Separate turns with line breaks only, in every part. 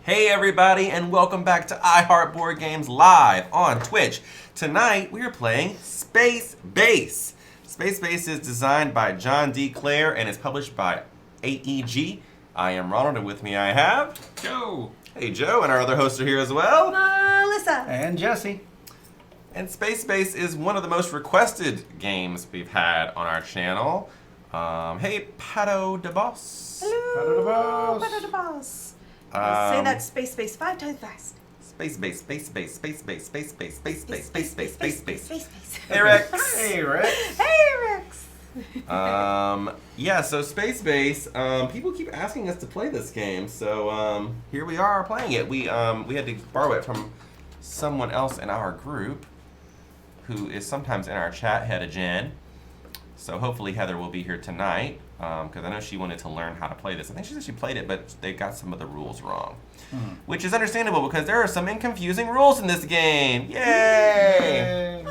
Hey everybody, and welcome back to iHeart Board Games live on Twitch. Tonight we are playing Space Base. Space Base is designed by John D. Clare and is published by AEG. I am Ronald, and with me I have
Joe.
Hey Joe, and our other hosts are here as well.
Melissa.
And Jesse.
And Space Base is one of the most requested games we've had on our channel. Hey Pato de Boss.
Hello. Pato de Boss. Say that space base 5 times fast.
Space Base, Space Base, Space Base, Space Base, Space Base, Space Base, Space Base.
Space.
Hey Rex.
Hey Rex.
Hey Rex.
Yeah, so Space Base, people keep asking us to play this game, so here we are playing it. We had to borrow it from someone else in our group who is sometimes in our chat, Hedda Jen. So hopefully Heather will be here tonight, because I know she wanted to learn how to play this. I think she said she played it, but they got some of the rules wrong. Which is understandable, because there are some confusing rules in this game. Yay!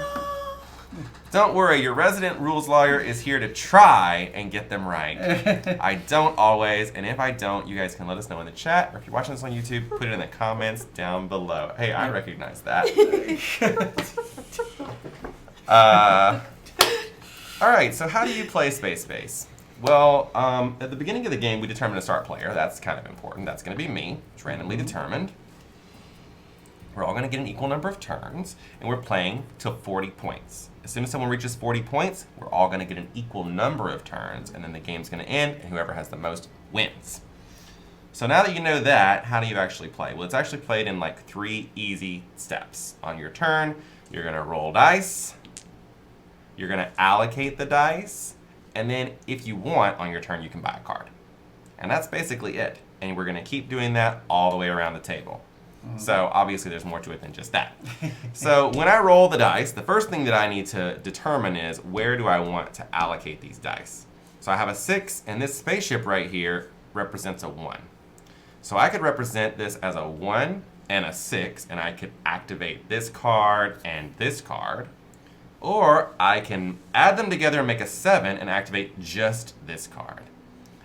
Don't worry, your resident rules lawyer is here to try and get them right. I don't always, and if I don't, you guys can let us know in the chat, or if you're watching this on YouTube, put it in the comments down below. Hey, I recognize that. Alright, so how do you play Space Base? Well, at the beginning of the game, we determine a start player. That's kind of important. That's going to be me. It's randomly determined. We're all going to get an equal number of turns, and we're playing to 40 points. As soon as someone reaches 40 points, we're all going to get an equal number of turns, and then the game's going to end, and whoever has the most wins. So now that you know that, how do you actually play? Well, it's actually played in like 3 easy steps. On your turn, you're going to roll dice. You're going to allocate the dice. And then if you want, on your turn, you can buy a card. And that's basically it. And we're going to keep doing that all the way around the table. So obviously there's more to it than just that. So when I roll the dice, the first thing that I need to determine is where do I want to allocate these dice. So I have a 6, and this spaceship right here represents a 1. So I could represent this as a 1 and a 6, and I could activate this card and this card. Or I can add them together and make a 7 and activate just this card.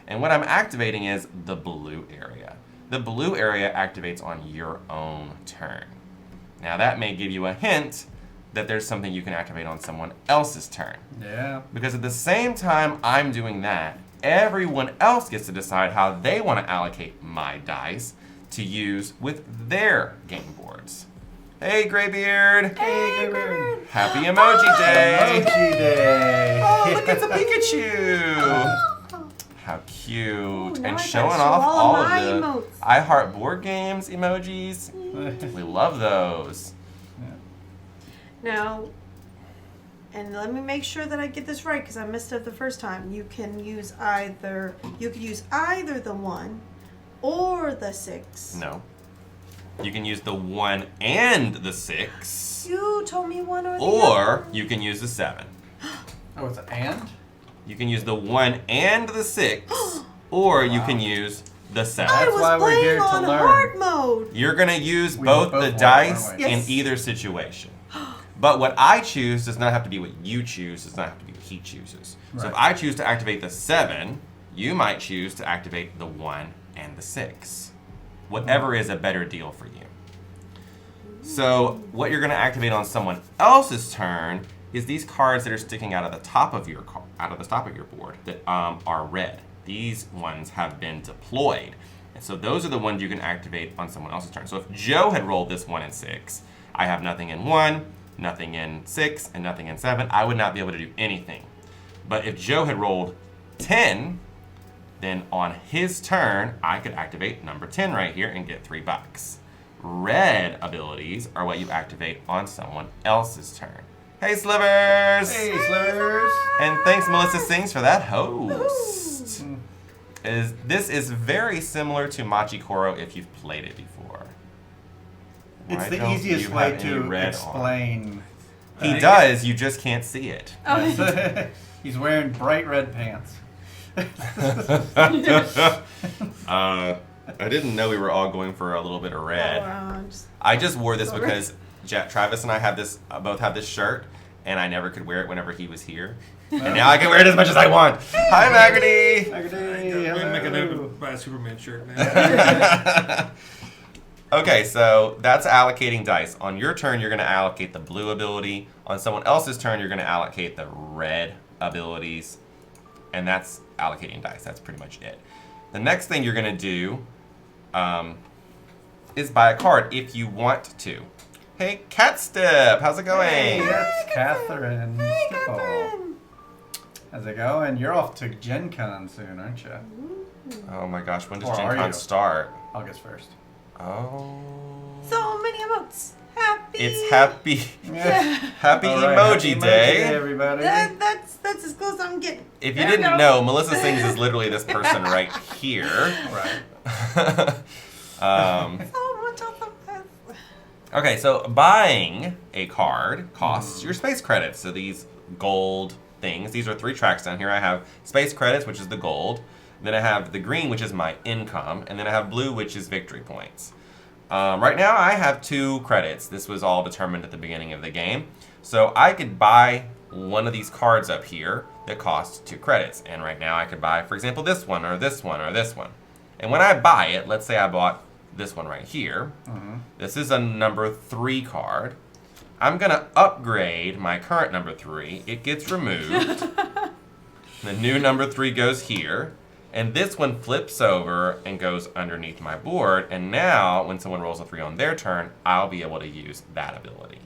And what I'm activating is the blue area. The blue area activates on your own turn. Now that may give you a hint that there's something you can activate on someone else's turn.
Yeah.
Because at the same time I'm doing that, everyone else gets to decide how they want to allocate my dice to use with their game boards. Hey Graybeard!
Hey Graybeard!
Happy Emoji Day!
Emoji Day!
Oh, look, it's a Pikachu! How cute.
Ooh, now
and
I
showing
gotta show
off
all
all
of
of
my
the
emotes.
iHeart Board Games emojis. We love those.
Now, and let me make sure that I get this right because I missed it the first time. You could use either the 1 or the 6.
No. You can use the 1 and the 6.
You told me 1 or the other.
Or you can use the 7.
Oh, it's an and?
You can use the 1 and the 6. Or you can use the 7.
I
That's
was
why we're
playing
here to
on
learn.
hard mode.
You're going to use
We
both
both
the
want,
dice
aren't we?
in
Yes.
either situation. But what I choose does not have to be what you choose. Does not have to be what he chooses. So if
Right.
I choose to activate the 7, you might choose to activate the 1 and the 6. Whatever is a better deal for you. So what you're going to activate on someone else's turn is these cards that are sticking out of the top of your board that are red. These ones have been deployed. And so those are the ones you can activate on someone else's turn. So if Joe had rolled this 1 and 6, I have nothing in 1, nothing in 6, and nothing in 7. I would not be able to do anything. But if Joe had rolled 10, then on his turn, I could activate number 10 right here and get $3. Red abilities are what you activate on someone else's turn. Hey, Slivers!
Hey, Slivers!
And thanks, Melissa Sings, for that host. This is very similar to Machi Koro if you've played it before.
It's
Why
the
don't
easiest
you
way
have any
to
red on?
explain.
He does, you just can't see it.
He's wearing bright red pants.
I didn't know we were all going for a little bit of red.
Oh, wow,
I just wore this
Sorry.
because Travis and I both have this shirt, and I never could wear it whenever he was here. And now I can wear it as much as I want. Hi, Maggity!
Maggity,
We're
hello.
making a buy a Superman shirt, man.
Okay, so that's allocating dice. On your turn, you're going to allocate the blue ability. On someone else's turn, you're going to allocate the red abilities. And that's allocating dice. That's pretty much it. The next thing you're going to do is buy a card if you want to. Hey, Cat Step, how's it going?
Hey, that's Catherine.
Hey,
Stipple.
Catherine.
How's it going? You're off to Gen Con soon, aren't you?
Oh my gosh, when does
Or
Gen
are
Con
you?
start?
August 1st.
Oh.
So many emotes. Happy.
It's happy happy
All right,
emoji
happy
day.
everybody.
That's as close as I'm getting.
If you
There we
didn't
go.
know, Melissa Sings is literally this person right here.
Right.
So much of the best.
Okay, so buying a card costs your space credits. So these gold things, these are 3 tracks down here. I have space credits, which is the gold. Then I have the green, which is my income. And then I have blue, which is victory points. Right now, I have 2 credits. This was all determined at the beginning of the game. So I could buy one of these cards up here that costs 2 credits. And right now, I could buy, for example, this one, or this one, or this one. And when I buy it, let's say I bought this one right here. This is a number 3 card. I'm going to upgrade my current number 3. It gets removed. The new number 3 goes here. And this one flips over and goes underneath my board. And now, when someone rolls a 3 on their turn, I'll be able to use that ability.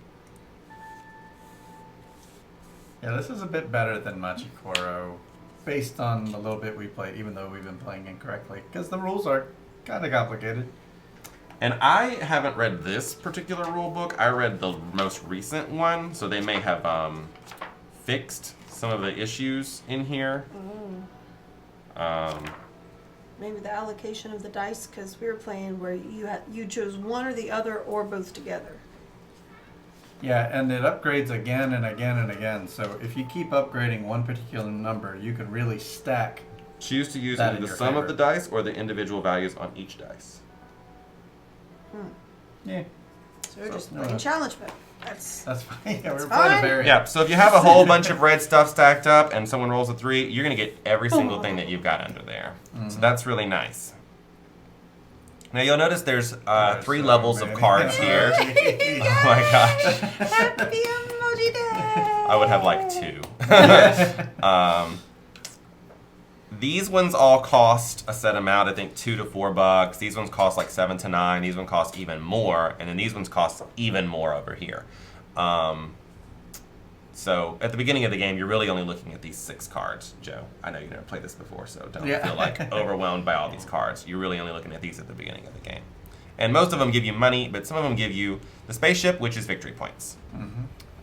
Yeah, this is a bit better than Machikoro, based on the little bit we played, even though we've been playing incorrectly, because the rules are kind of complicated.
And I haven't read this particular rule book. I read the most recent one, so they may have fixed some of the issues in here.
Maybe the allocation of the dice, because we were playing where you chose one or the other or both together.
Yeah, and it upgrades again and again and again. So if you keep upgrading one particular number, you can really stack.
Choose to use
That
either
in
the
your
sum of
favor.
the dice or the individual values on each dice.
Yeah,
So we're just
no,
playing challenge mode.
that's fine. Yeah,
That's
we're playing a
fine.
variant.
Yeah, so if you have a whole bunch of red stuff stacked up and someone rolls a 3, you're going to get every single thing that you've got under there. So that's really nice. Now you'll notice there's 3
so
levels of
many.
cards here. Oh my gosh.
Happy emoji day.
I would have like 2. These ones all cost a set amount, I think $2 to $4. These ones cost like $7 to $9. These ones cost even more, and then these ones cost even more over here. So at the beginning of the game, you're really only looking at these 6 cards, Joe. I know you've never played this before, so don't feel like overwhelmed by all these cards. You're really only looking at these at the beginning of the game. And most of them give you money, but some of them give you the spaceship, which is victory points.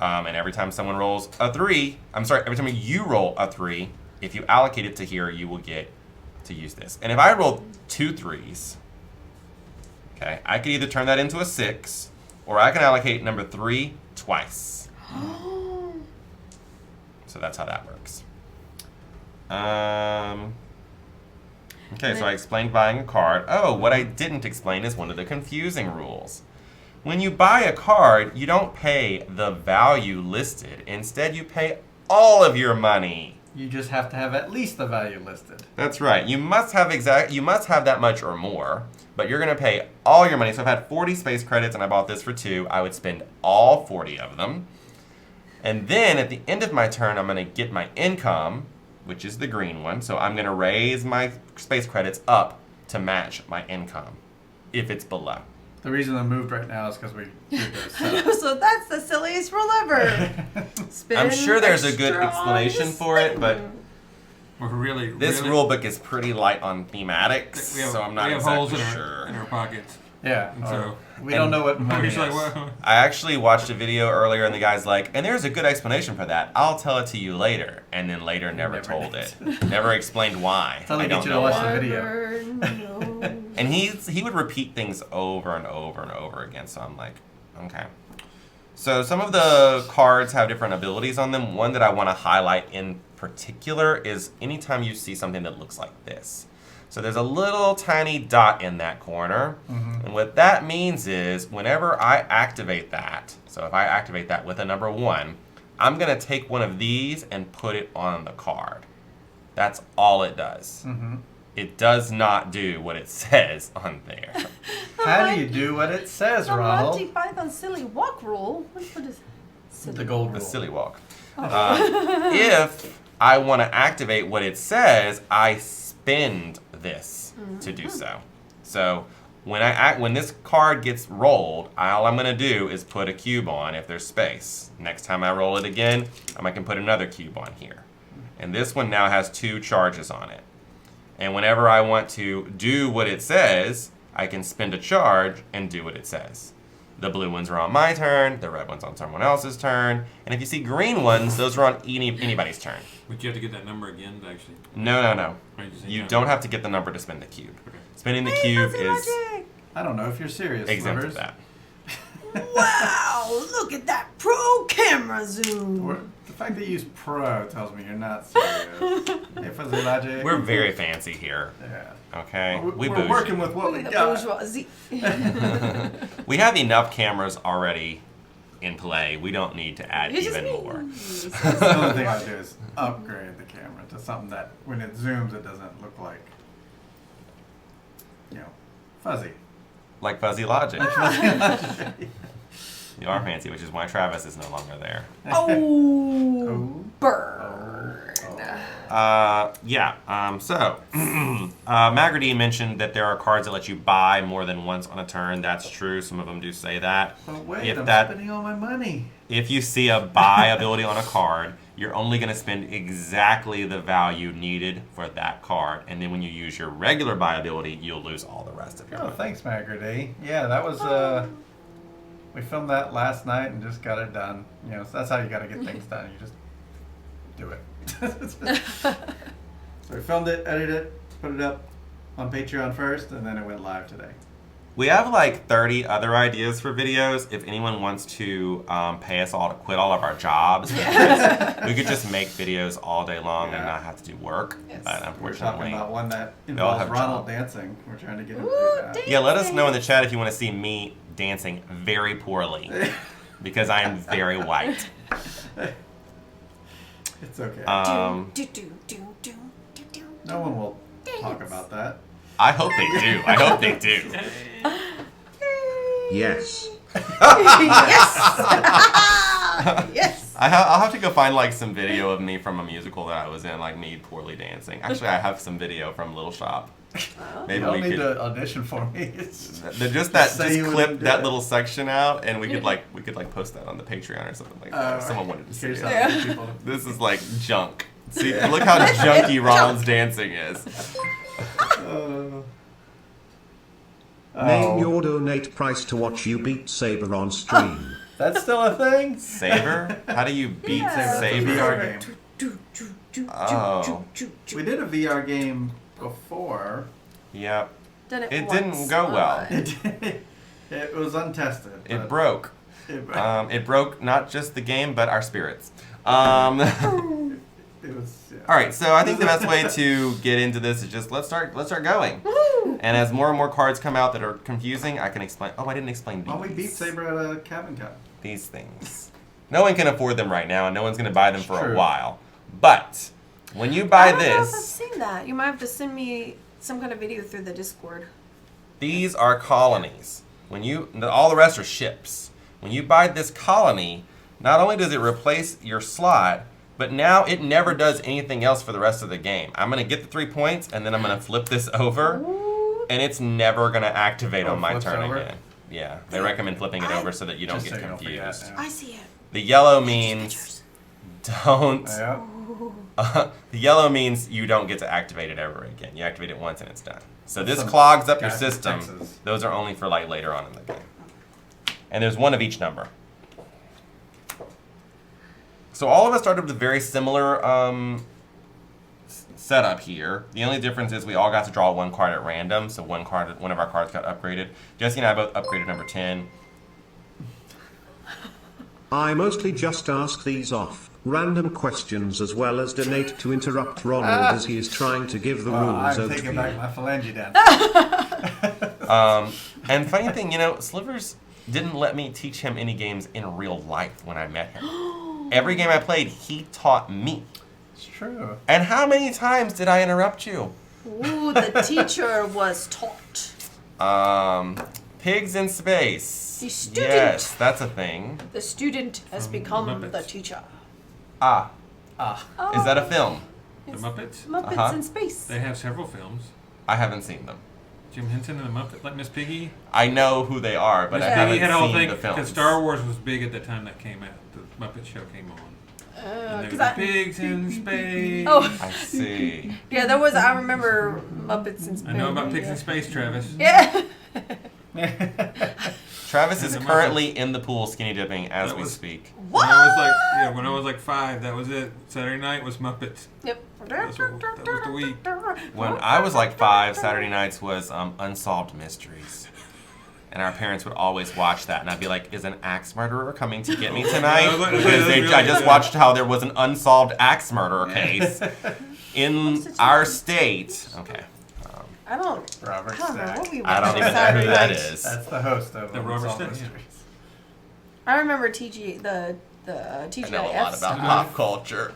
And every time someone rolls a 3, every time you roll a 3, if you allocate it to here, you will get to use this. And if I roll 2 3s, okay, I could either turn that into a 6, or I can allocate number 3 twice. So that's how that works. Okay, so I explained buying a card. Oh, what I didn't explain is one of the confusing rules. When you buy a card, you don't pay the value listed. Instead, you pay all of your money.
You just have to have at least the value listed.
That's right. You must have that much or more, but you're going to pay all your money. So if I had 40 space credits and I bought this for 2, I would spend all 40 of them. And then at the end of my turn, I'm going to get my income, which is the green one. So I'm going to raise my space credits up to match my income if it's below.
The reason I moved right now is because we did this.
So that's the silliest rule ever.
I'm sure there's a good
Spend
explanation
extra
for it, but
We're really
this
really,
rule book is pretty light on thematics,
we have,
so I'm not
we have
exactly
holes in
sure.
our pockets.
Yeah.
And so
we don't know what
we're
money
just
is.
like, what?
I actually watched a video earlier, and the guy's like, and there's a good explanation for that. I'll tell it to you later. And then later never told
did.
it. Never explained why.
Tell me
I
to
don't
get you to
know
watch
why.
the video.
And he would repeat things over and over and over again, so I'm like, okay. So some of the cards have different abilities on them. One that I want to highlight in particular is anytime you see something that looks like this. So there's a little tiny dot in that corner. And what that means is whenever I activate that, so if I activate that with a number 1, I'm going to take one of these and put it on the card. That's all it does. it does not do what it says on there.
How do you do what it says,
The
Ronald?
Monty Python silly walk rule. What is
The gold
The
rule.
silly walk. If I want to activate what it says, I spend this to do so. So when this card gets rolled, all I'm going to do is put a cube on if there's space. Next time I roll it again, I can put another cube on here. And this one now has 2 charges on it. And whenever I want to do what it says, I can spend a charge and do what it says. The blue ones are on my turn, the red ones on someone else's turn, and if you see green ones, those are on anybody's turn.
Would you have to get that number again to actually?
No.
Or you just say
You
no?
don't have to get the number to spend the cube.
Okay.
Spending the
Hey,
cube
fuzzy
is
logic.
I don't know if you're serious,
exempt of
Slivers.
that.
Wow, look at that pro camera zoom.
The fact that you use pro tells me you're not serious. Hey, Fuzzy Logic.
We're very fancy here,
Yeah.
okay?
We're
bougie.
working with what we got.
Bourgeoisie.
We have enough cameras already in play. We don't need to add
It's just
even
me.
more.
That's the only thing I do is upgrade the camera to something that when it zooms, it doesn't look like, fuzzy.
Like fuzzy logic.
Fuzzy Logic.
You are fancy, which is why Travis is no longer there.
Oh, burn.
So, Magrady mentioned that there are cards that let you buy more than once on a turn. That's true. Some of them do say that.
But wait,
If
I'm
that-
spending all my money.
If you see a buy ability on a card, you're only going to spend exactly the value needed for that card. And then when you use your regular buy ability, you'll lose all the rest of your
Oh,
money.
thanks, Magrady. Yeah, that was, we filmed that last night and just got it done. So that's how you got to get things done. You just do it. So we filmed it, edited it, put it up on Patreon first, and then it went live today.
We have like 30 other ideas for videos. If anyone wants to pay us all to quit all of our jobs, we could just make videos all day long and
Yeah.
not have to do work.
Yes.
But
We're talking
unfortunately,
about one that
all
involves
have
Ronald
jobs.
dancing. We're trying to get him
Ooh,
to do that.
yeah, let us know in the chat if you want to see me dancing very poorly because I am very white.
It's okay.
Do, do, do, do, do, do.
No one will talk about that.
I hope they do. I hope they do.
Yes.
Yes.
I'll have to go find like some video of me from a musical that I was in, like me poorly dancing. Actually, I have some video from Little Shop. Maybe
You don't
we
need
could
to audition for me. It's
just
say you
clip
wouldn't do
that
it.
little section out, and we could post that on the Patreon or something like that. If someone wanted to see
here's
it.
something for people to-
This is like junk. See, look how junky Ronald's dancing is.
Name your donate price to watch you beat Saber on stream.
That's still a thing?
Saber? How do you beat
Yeah.
Saber?
VR game.
Do, do, do,
Oh.
do, do, do.
We did a VR game before.
Yep.
Done
It
once.
didn't go well.
It was untested.
It
but
broke.
It,
It broke not just the game, but our spirits.
it was. Yeah.
All right, so I think the best way to get into this is just let's start going.
Woo!
And as more and more cards come out that are confusing, I can explain. Oh, I didn't explain these.
Well, we beat Saber at a cabin cup.
These things. No one can afford them right now, and no one's going to buy them for
True.
a while. But when you
I
buy
don't know if I've
this,
seen that. You might have to send me some kind of video through the Discord.
these are colonies. All the rest are ships. When you buy this colony, not only does it replace your slot, but now it never does anything else for the rest of the game. I'm going to get the 3 points, and then I'm going to flip this over,
Ooh.
and it's never going to activate
Oh,
on my
flips
turn
over?
again. Yeah, they recommend flipping it over so that you don't
Just
get
so you don't forget,
confused.
yeah.
I see it.
The yellow means don't.
Yeah.
The yellow means you don't get to activate it ever again. You activate it once and it's done. So this
Some
clogs up your
guy from
system.
Texas.
Those are only for like later on in the game. And there's one of each number. So all of us started with a very similar setup here. The only difference is we all got to draw one card at random. So one of our cards got upgraded. Jesse and I both upgraded number 10.
I mostly just ask these off random questions as well as donate to interrupt Ronald as he is trying to give the rules
I'm taking back
overview.
my phalange dance.
And funny thing, Slivers didn't let me teach him any games in real life when I met him. Every game I played, he taught me.
It's true.
And how many times did I interrupt you?
Ooh, the teacher was taught.
Pigs in space.
The student.
Yes, that's a thing.
The student has become
Muppets.
the teacher.
Ah,
Oh,
is that a film?
The
it's
Muppets?
Muppets
Uh-huh.
in space.
They have several films.
I haven't seen them.
Jim Henson and the Muppet, like Miss Piggy.
I know who they are, but
Miss
I
Piggy
haven't
had a whole
seen
thing
the films.
because Star Wars was big at the time that came out. The Muppet Show came on. And there
'cause
were
I-
pigs in space.
Oh,
I see.
yeah, there was. I remember Muppets in space.
I know about pigs in space, Travis.
Yeah.
Travis is
And the
currently in the pool skinny dipping as
That
we
was-
speak.
What?
When I was like 5, that was it. Saturday night was Muppets.
Yep.
That was the week.
When I was like 5, Saturday nights was Unsolved Mysteries. And our parents would always watch that, and I'd be like, "Is an axe murderer coming to get me tonight?"
I was like,
Because
that's really
I just
good.
watched how there was an unsolved axe murderer case in our state. Okay,
I don't.
Robert
I don't know
Stack.
what we
I don't
watched
even know
Saturday
who that
night.
is.
That's the host of
The Robert
Unsolved
Stack, yeah.
Mysteries.
I remember TG the
I
TGIF
know a lot about
stuff.
pop culture.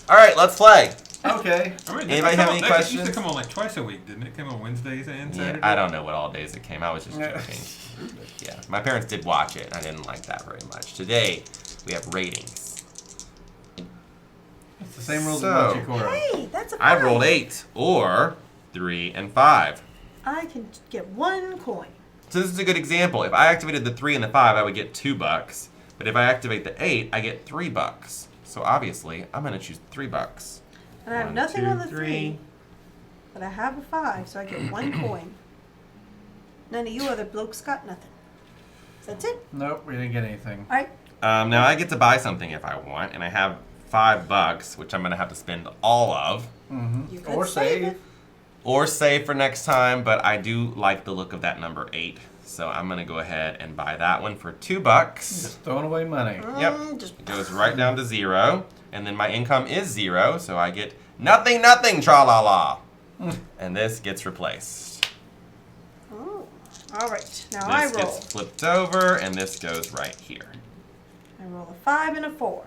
All right, let's play.
Okay.
I mean,
Anybody have any
It used
questions?
to come on like twice a week, didn't it? Come on Wednesdays and
Yeah,
Saturdays.
I don't know what all days it came. I was just
Yeah.
joking. Yeah, my parents did watch it. I didn't like that very much. Today, we have ratings.
It's the same rules
So-
as Manchikoro.
Hey, that's a
I
five.
rolled 8, or 3 and 5.
I can get 1 coin.
So this is a good example. If I activated the 3 and the 5, I would get $2. But if I activate the 8, I get $3. So obviously, I'm gonna choose $3.
And I have
1,
nothing
2,
on the 3, but I have a 5, so I get 1 coin. None of you other blokes got nothing. So that's it.
Nope, we didn't get anything.
All right.
Now I get to buy something if I want, and I have $5, which I'm gonna have to spend all of,
You could
Or
save
save.
it.
or save for next time. But I do like the look of that number 8, so I'm gonna go ahead and buy that one for $2.
Just throwing away money.
Yep.
Just
It goes right down to 0, and then my income is 0, so I get nothing, tra la la, and this gets replaced.
Oh. All right. Now
This
I roll.
gets flipped over, and this goes right here.
I roll a 5 and a 4.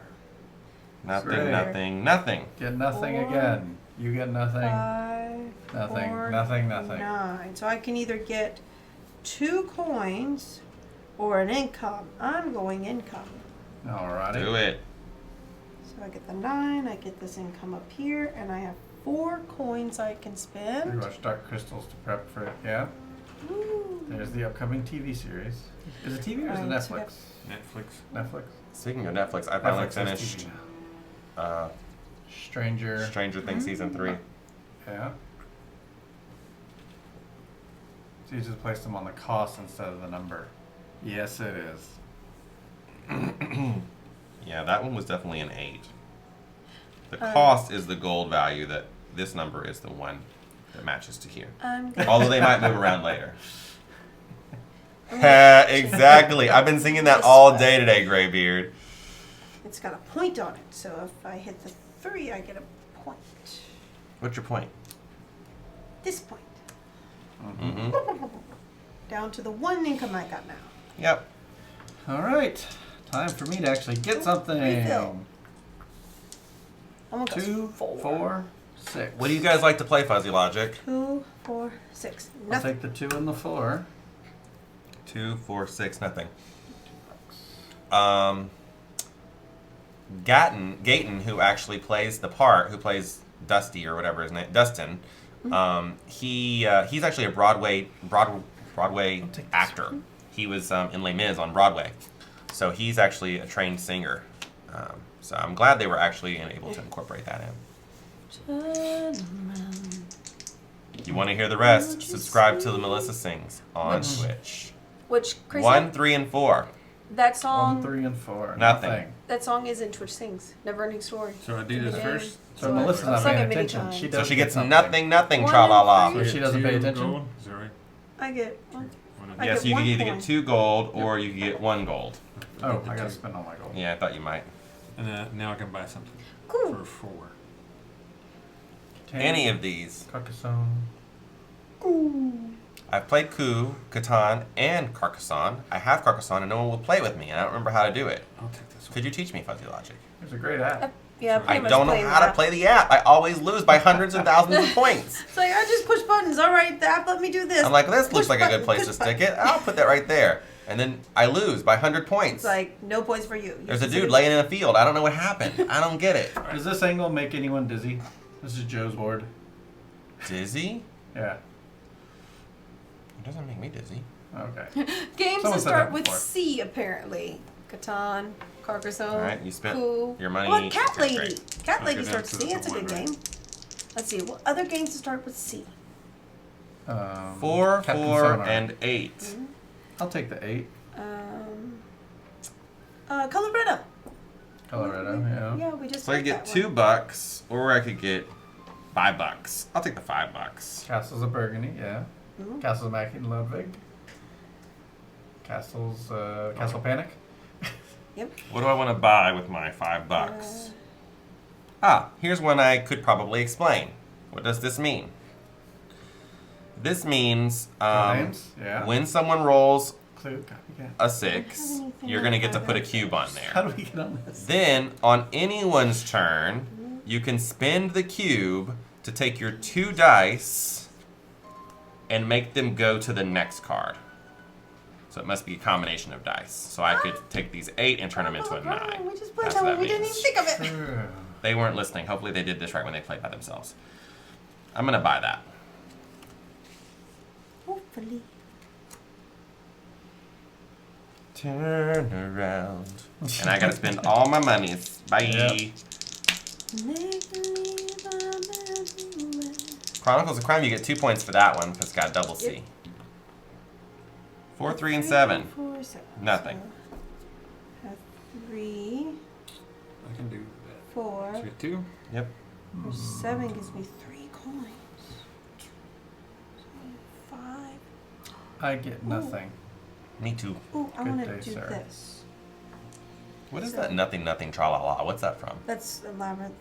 Nothing,
Great.
nothing, nothing.
Get nothing
4,
again. You get nothing.
5,
Nothing,
4,
nothing, nothing.
9. So I can either get 2 coins or an income. I'm going income.
Alrighty.
Do it.
So I get the 9, I get this income up here, and I have 4 coins I can
We
spend.
watch Dark Crystals to prep for it. Yeah.
Ooh.
There's the upcoming TV series. Is it TV or is it
Alright, so
Netflix?
Netflix.
Netflix.
Speaking of Netflix, I finally
Netflix has
finished
TV. Stranger.
Stranger Things season 3.
Yeah. So you just placed them on the cost instead of the number. Yes, it is.
Yeah, that one was definitely an 8. The
Uh,
cost is the gold value. That this number is the one that matches to here.
I'm gonna
Although they might move around later. Exactly. I've been singing that all day today, Graybeard.
It's got a point on it, so if I hit the 3, I get a point.
What's your point?
This point.
Mm-hmm.
Down to the 1 income I got now.
Yep.
All right. Time for me to actually get something.
Refill. I'm gonna go
2, 4, 6.
What do you guys like to play, Fuzzy Logic?
2, 4, 6.
I'll
Nothing.
take the 2 and the 4.
2, 4, 6, nothing. Gayton, who actually plays the part, who plays Dusty or whatever his name, Dustin. He's actually a Broadway actor. He was in Les Mis on Broadway, so he's actually a trained singer. So I'm glad they were actually able to incorporate that in. You want to hear the rest? Subscribe to the Melissa Sings on Twitch.
Which crazy?
1, 3, and 4.
That
1,
song.
3, and 4.
Nothing.
That song is in Twitch Sings. Never ending story.
So I do this
Yeah.
first.
So Melissa's
I've
not
sung
paying
it many
attention.
times.
She
So
does
she
get
gets
something.
nothing,
1
tra la la.
and
So she doesn't pay
2
attention?
gold. Is that right?
I get 1. I
Yes,
get
you
1
can either
coin.
get 2 gold or you can get 1 gold.
Oh, I gotta spend all my gold.
Yeah, I thought you might.
And now I can buy something
Cool.
for 4.
Any of these.
Carcassonne.
I've played Coup, Catan, and Carcassonne. I have Carcassonne and no one will play with me, and I don't remember how to do it.
I'll take this one.
Could you teach me, Fuzzy Logic?
It's a great app.
Yeah,
I
pretty
I
much
don't know
playing
how to
that.
play the app. I always lose by hundreds and thousands of points.
It's like, I just push buttons. All right, the app let me do this.
I'm like, this
Push
looks like a
button,
good place to
push
stick
button.
it. I'll put that right there. And then I lose by 100 points.
It's like, no points for you.
There's a dude laying in a field. I don't know what happened. I don't get it.
Does this angle make anyone dizzy? This is Joe's board.
Dizzy?
Yeah.
It doesn't make me dizzy.
Okay.
Games
Someone
that
said
start
that
with
before.
C, apparently. Catan, Carcassonne.
All right, you spent
Coup.
your money.
Well, Cat
Okay,
Lady.
great.
Cat
I'll
Lady
go down
starts
to
with C.
the
That's a good
one, right?
game. Let's see. What other games start with C?
4,
Captain
4,
Sonar.
and 8.
I'll take the 8.
Colorado.
Colorado, yeah.
Yeah, we just
So I
got
could get
that one.
$2, or I could get $5. I'll take the $5.
Castles of Burgundy, yeah.
Mhm.
Castles of Mackie and Ludwig. Castle Panic.
Yep.
What do I want to buy with my $5? Here's one I could probably explain. What does this mean? This means
Names? Yeah.
when someone rolls
Clue, copycat.
a 6, you're going to get to put a cube on
How
there.
do we get on this?
Then, on anyone's turn, you can spend the cube to take your 2 dice and make them go to the next card. So it must be a combination of dice. So I could take these 8 and turn them into a 9.
We just played
That's
that
what
one. We didn't even
means.
think of it.
True.
They weren't listening. Hopefully they did this right when they played by themselves. I'm going to buy that.
Hopefully.
Turn around. And I got to spend all my monies. Bye.
Yep.
Chronicles of Crime, you get 2 points for that one because it's got double C. 4, 3, and 7.
4, 7.
Nothing.
So, 3,
I can do that.
4,
So you get 2.
Yep.
7 gives me 3 coins. So 5.
I get nothing.
Me too.
Ooh, I
Good
want to
day,
do
sir.
this.
What is that nothing, tra la la? What's that from?
That's a labyrinth.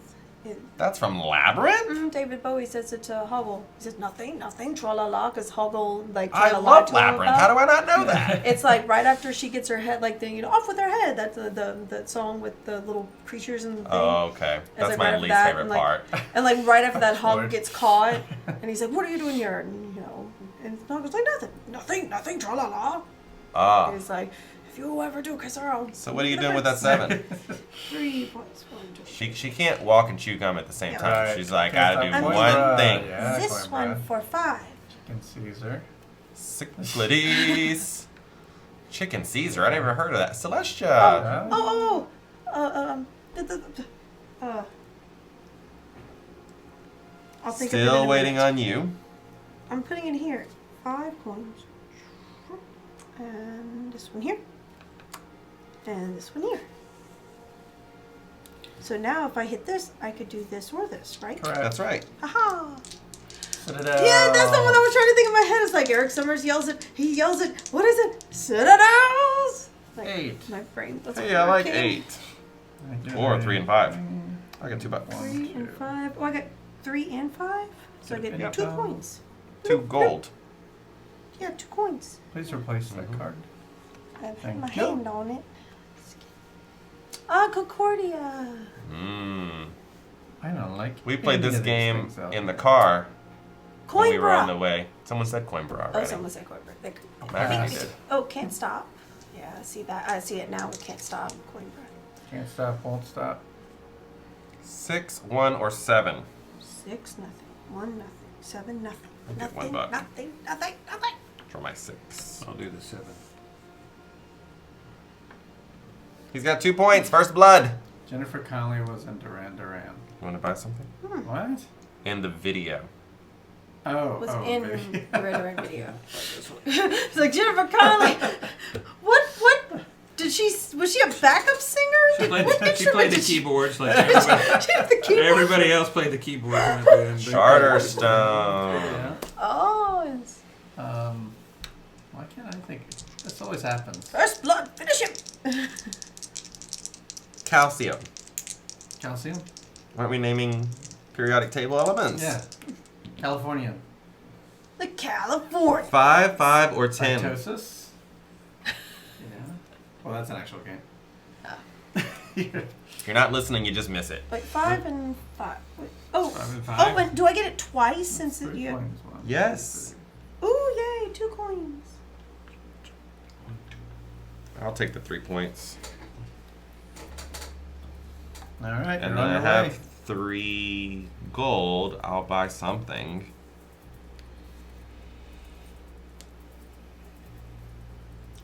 That's from Labyrinth?
David Bowie says it to Hoggle. He says nothing, tra la la, because Hoggle like
I
tried to lie
love
to him
Labyrinth.
about-
How do I not know that?
It's like right after she gets her head, like off with her head. That's the song with the little creatures and the thing.
Oh, okay.
It's
That's
like
my
right after
least
that,
favorite
and like,
part.
And like right after that, Hoggle
Lord.
gets caught, and he's like, "What are you doing here?" And and Hoggle's like, "Nothing, tra la la."
Ah.
And he's like, "If you ever do kiss her, I'll."
So what are you doing with that 7?
3 points. 1, 2.
She can't walk and chew gum at the same
Yeah.
time.
Right.
She's like,
Can't
gotta do
stop
one
one thing.
Yeah,
This
coin
one
bread.
for 5.
Chicken Caesar.
Cyclades. Chicken Caesar. I never heard of that. Celestia.
Yeah.
I'll think of it in
Still
a
waiting
minute.
on you.
I'm putting it here. 5 coins. And this one here. And this one here. So now if I hit this, I could do this or this, right?
Correct.
That's right.
Aha!
Citadel.
Yeah, that's the one I was trying to think in my head. It's like Eric Summers yells it. He yells it. What is it? Citadels! Like,
8.
my brain. That's
Hey, I like
working.
8. Or 3 and 5. I got $2.
3 and 5. Oh, I got 3 and 5. So I get
Yep.
2 coins.
2 gold.
Yeah, 2 coins.
Please replace that card.
I have
Thank
my
you.
hand on it. Ah, Concordia.
Mmm.
I don't like.
We played
any
this
of these
game
things out
in the
there.
car when we were
Coimbra.
on the way. Someone said Coimbra
Oh,
already.
someone said Coimbra.
Actually did.
Oh, Can't Stop. Yeah, I see that. I see it now with Can't Stop. Coimbra.
Can't stop, won't stop.
6, 1, or 7.
6, nothing. 1, nothing. 7, nothing.
I'll get
Nothing,
$1.
nothing.
For my 6.
I'll do the 7.
He's got 2 points. First blood.
Jennifer Connelly was in Duran Duran.
You want to buy something?
What?
In the video.
Oh,
Was
oh,
in
baby.
the Red Red video. It's like Jennifer Connelly. What? Did she? Was she a backup singer?
She played,
What
she played
instrument
the
did she-
keyboards like everybody,
She had the keyboard.
everybody else played the keyboard. And they-
Charterstone.
Yeah.
Oh, it's
Why can't I think? This always happens.
First Blood. Finish him.
Calcium.
Calcium?
Aren't we naming periodic table elements?
Yeah. California.
The California.
5, 5, or 10.
Mitosis? Yeah. Well, that's an actual game.
Oh.
you're not listening, you just miss it.
Wait, 5 and 5. Wait, oh,
5 and
oh,
5.
but do I get it twice since it,
3
you?
coins. 1,
Yes.
Ooh, yay, 2 coins.
I'll take the 3 points.
All right,
And
you're
then
on
I
your
have
way.
3 gold. I'll buy something.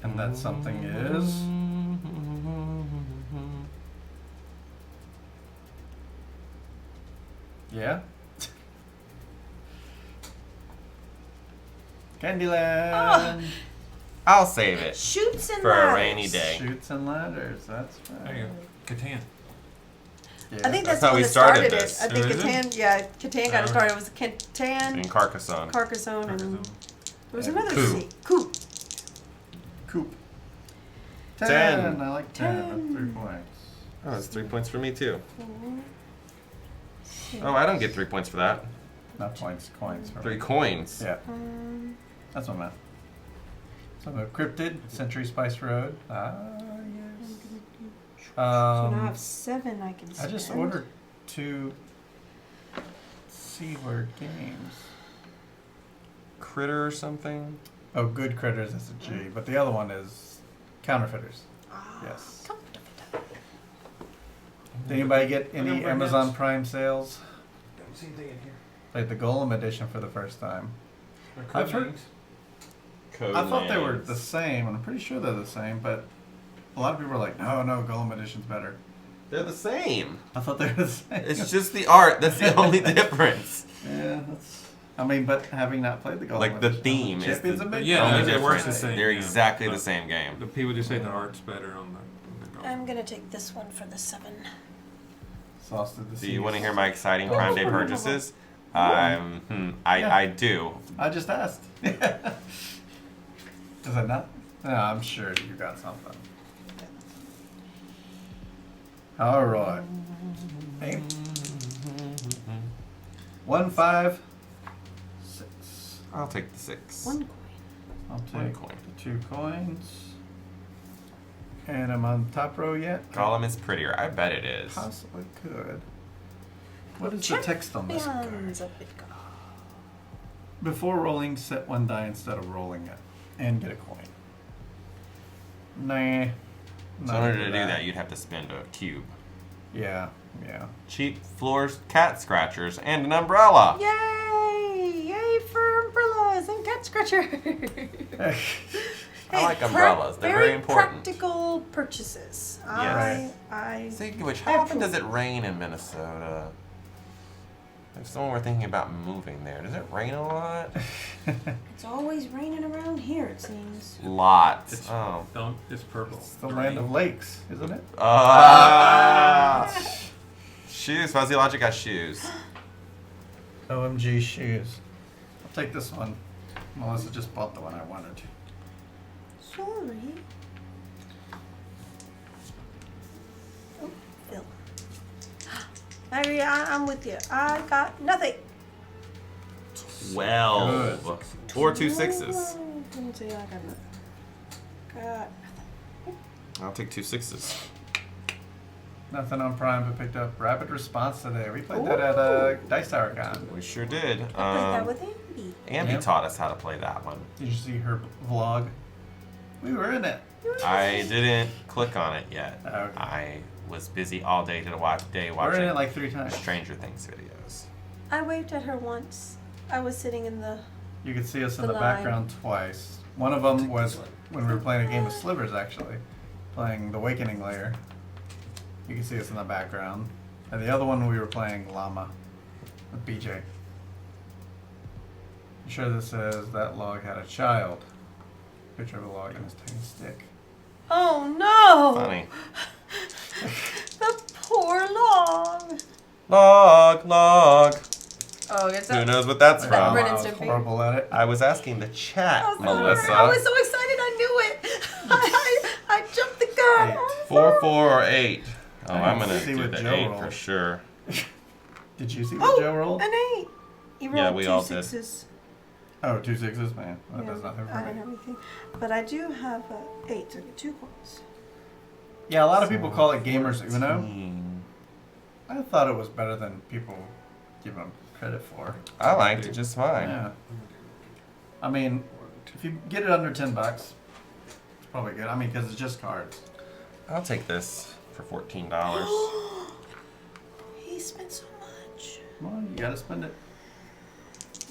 And that something is. Yeah. Candyland.
I'll save it
Shoots and
for a
ladders.
rainy day.
Shoots and ladders. That's right.
There you go. Catan.
Yeah.
I think that's
how
when
we
it
started
started
this.
it. I think
Oh, is it?
Catan, yeah, Catan got it
Oh.
started. It was Catan,
In Carcassonne.
Carcassonne, and there was
And
another
Coup.
C. Coup.
Coop.
10.
I like 10. That's 3
10.
points.
Oh, that's 3 points for me too.
4, 6,
Oh, I don't get 3 points for that.
Not points, coins. For
3
me.
coins.
Yeah, that's what I meant. So Cryptid, Century Spice Road. Ah, yes.
So now I have 7 I can
I
spend.
just ordered 2 C-word games.
Critter or something.
Oh, Good Critters, that's a G. But the other one is Counterfeiters.
Ah,
Yes.
comfortable.
Did anybody get any
Number
Amazon
names?
Prime sales?
Don't see anything in here.
Played the Golem edition for the first time.
They're
I've
code
heard-
names.
Code
I thought they were
names.
the same, and I'm pretty sure they're the same, but a lot of people are like, no, Golem edition's better.
They're the same.
I thought they were the same.
It's just the art. That's the only difference.
Yeah, that's. I mean, but having not played the Golem
Like, the
edition,
theme is
Champions
the-
of Midgard.
Yeah,
only
it works
difference.
the same.
They're
yeah.
exactly the
But
same game.
The people just say the art's better on the
I'm gonna take this one for the 7.
Sauce to the
Do you want to
seas.
hear my exciting Prime Day purchases?
Yeah.
I do.
I just asked. Does it not? No, I'm sure you got something. All right. Hey. 1, 5, 6.
I'll take the 6.
1 coin.
I'll
One
take
coin.
the 2 coins. And I'm on top row yet?
Golem is prettier. I bet it is.
Possibly could. What is the text on this card?
Champions of Midgard.
Before rolling, set 1 die instead of rolling it, and get a coin. Nah.
So in
not
order
into
to do that, you'd have to spend a cube.
Yeah, yeah.
Cheap floors, cat scratchers, and an umbrella.
Yay! Yay for umbrellas and cat scratcher.
I like umbrellas. They're very important.
Practical purchases.
Yes.
I
Speaking of which, how often does it rain in Minnesota? If someone were thinking about moving there, does it rain a lot?
It's always raining around here, it seems.
Lots.
It's,
Oh.
don't, it's purple.
It's the land of lakes, isn't it?
Shoes. Fuzzy Logic got shoes.
OMG shoes. I'll take this one. Melissa just bought the one I wanted.
Sorry. Oh, Phil. I'm with you. I got nothing.
12. Or 2 6s.
Didn't say I got nothing. Got
I'll take 2 6s.
Nothing on Prime, but picked up Rapid Response today. We played that at Dice Tower Con.
We sure did.
I played that with Andy.
Andy
Yep.
taught us how to play that one.
Did you see her vlog? We were in it.
I didn't click on it yet.
Okay.
I was busy all day
We're
watching
in it like 3 times.
Stranger Things videos.
I waved at her once. I was sitting in the.
You could see us in
The
the
line.
background twice. One of them was when we were playing a game of Slivers, actually. Playing the Awakening Layer. You can see us in the background. And the other one we were playing Llama with BJ. I'm sure this says that log had a child. Picture of a log and his tiny stick.
Oh no!
Funny.
The poor log.
Log.
Oh, it's
Who knows what that's
That
from?
Ren
I
and
was
Stimpy?
horrible at it.
I was asking the chat,
Oh, sorry.
Melissa.
I was so excited I knew it. I jumped the gun.
8.
4, 4, or 8. Oh,
I
I'm
didn't
gonna
see
do
what
the
Joe
8
rolled.
for sure.
Did you see what Joe rolled?
An 8. You rolled
Yeah, we
2
all did.
6s.
Oh, 2 6s, man. That
Yeah,
does nothing
I
for
didn't
me.
have anything. But I do have 8, so I get 2 coins.
Yeah, a lot of people call it Gamers Uno.
14.
I thought it was better than people give them credit for.
I liked it just fine.
Yeah. I mean, if you get it under $10, it's probably good. I mean, because it's just cards.
I'll take this for $14.
He spent so much.
Come on, you gotta spend it.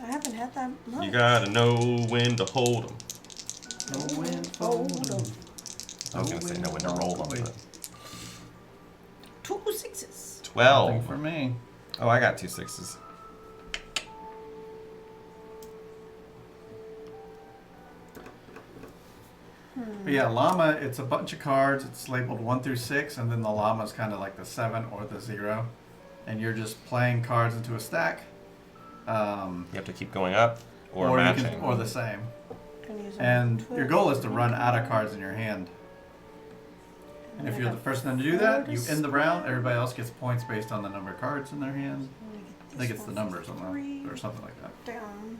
I haven't had that much.
You gotta know when to hold them.
No win,
Fold 'em.
I was gonna say know when to roll them. But
2 6s.
12.
Nothing for me.
Oh, I got 2 6s.
But yeah, llama, it's a bunch of cards. It's labeled 1 through 6, and then the llama's kind of like the 7 or the 0. And you're just playing cards into a stack.
You have to keep going up or
you
matching.
can, or the same.
Can use
And
them
your goal is to run out of cards in your hand. And if you're the first one to do that, you end the round. Everybody else gets points based on the number of cards in their hand. I think it's the numbers on the, or something like that.
Down.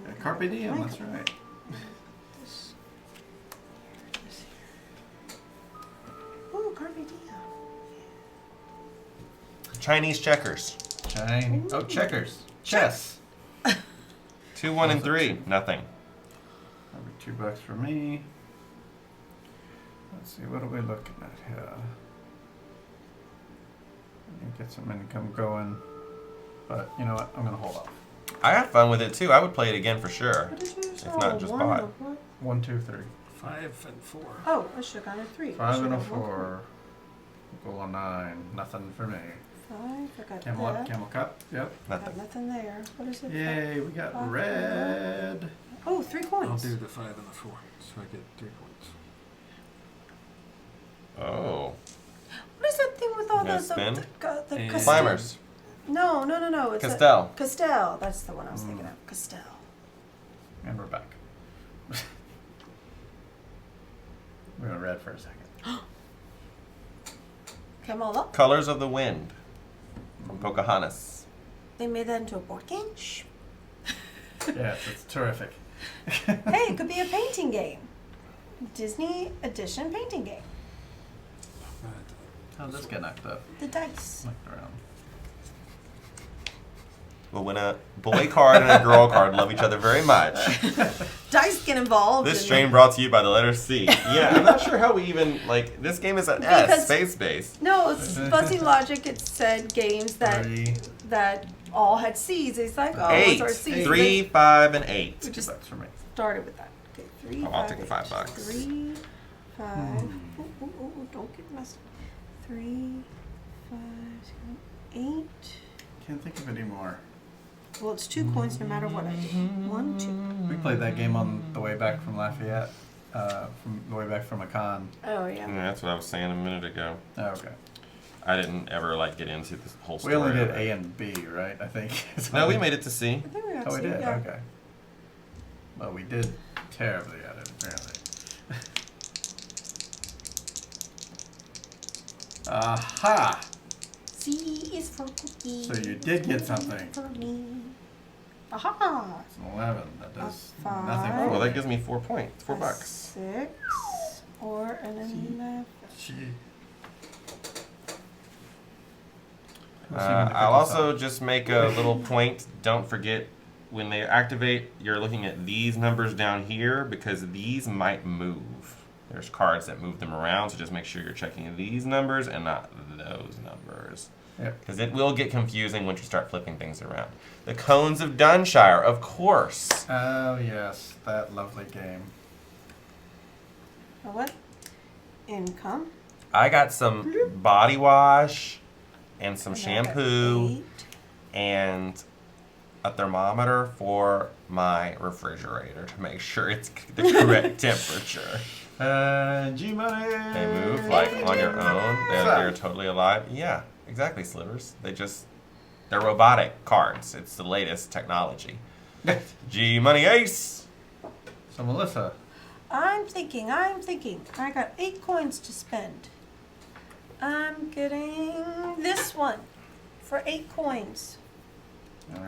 Yeah, Carpe diem, that's right.
This. Ooh, Carpe diem.
Chinese checkers.
Shine. Oh, checkers. Chess.
2, 1, and 3. Nothing.
Number $2 for me. Let's see, what are we looking at here? I need to get some income going. But you know what? I'm gonna hold off.
I had fun with it too. I would play it again for sure.
What did you use?
If not just
one
bought.
and a what?
1, 2, 3.
5 and 4.
Oh, I should have gone a 3.
5 and a 4. Goal on 9. Nothing for me.
5. I got
Camel up,
that.
camel cup. Yep.
I got
Nothing.
nothing there. What is it?
Yay, we got
Five.
red.
Oh, 3 coins.
I'll do the 5 and the 4, so I get 3 points.
Oh.
What is that thing with all
Yeah,
the
spin.
the
And-
Castel?
Climbers.
No. It's
Castel.
Castel. That's the one I was thinking of. Castel.
And we're back. We went red for a second.
Come all up.
Colors of the Wind from Pocahontas.
They made that into a board game.
Yes, it's terrific.
Hey, it could be a painting game. Disney edition painting game.
How'd this get knocked up?
The dice.
Knocked around.
Well, when a boy card and a girl card love each other very much.
Dice get involved.
This
in
stream brought to you by the letter C. Yeah, I'm not sure how we even, like, this game is an S,
Because-
space-based.
No, it's Fuzzy Logic. It said games that
3.
that all had C's. It's like, oh,
8.
it's our C's.
3, 5, and 8.
We just
$2 for me.
started with that. Okay, 3,
Oh, I'll
5,
take the
eight.
$5.
3, 5. Ooh, don't get messed up. 3, 5, 8.
Can't think of any more.
Well, it's 2 coins no matter what I do. 1, 2.
We played that game on the way back from Lafayette. From the way back from a con.
Oh, yeah.
Yeah, that's what I was saying a minute ago.
Oh, okay.
I didn't ever, like, get into this whole
We
story.
only did
of
A
it.
and B, right? I think.
No, we made it to C.
I think we got
Oh, we
C,
did?
yeah.
Okay. Well, we did terribly at it, apparently. Aha!
C is for cookie.
So you did get something.
For me. Aha!
It's an 11. That does
A 5.
nothing
Oh,
for
well,
me.
that gives me 4 points. $4
A
bucks.
6 or an 11.
Gee.
I'll also just make a little point. Don't forget, when they activate, you're looking at these numbers down here because these might move. There's cards that move them around, so just make sure you're checking these numbers and not those numbers.
Yep.
Because it will get confusing once you start flipping things around. The Cones of Dunshire, of course.
Oh, yes. That lovely game.
A what? Income.
I got some body wash and some
And I got
shampoo
8.
and a thermometer for my refrigerator to make sure it's the correct temperature.
G-Money!
They move like on your own. They're totally alive. Yeah, exactly, Slivers. They're robotic cards. It's the latest technology. G-Money Ace!
So, Melissa.
I'm thinking. I got 8 coins to spend. I'm getting this one for 8 coins.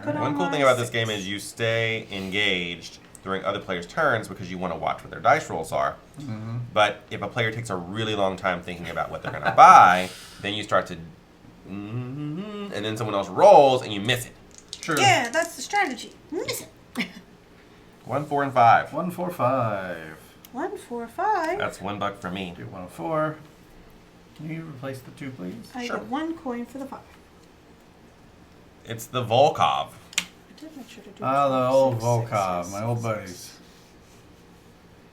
Put on
One cool
my
thing about this
6.
game is you stay engaged during other players' turns because you want to watch what their dice rolls are.
Mm-hmm.
But if a player takes a really long time thinking about what they're going to buy, then you start to and then someone else rolls, and you miss it.
True.
Yeah, that's the strategy. Miss it.
1, 4, and 5.
1, 4, 5.
1, 4, 5.
That's $1 for me.
Do 104. Can you replace the 2, please?
I
Sure.
get 1 coin for the 5.
It's the Volkov.
I did make sure to do
Ah, the
12,
old
6,
Volkov,
6,
my old
6.
buddies.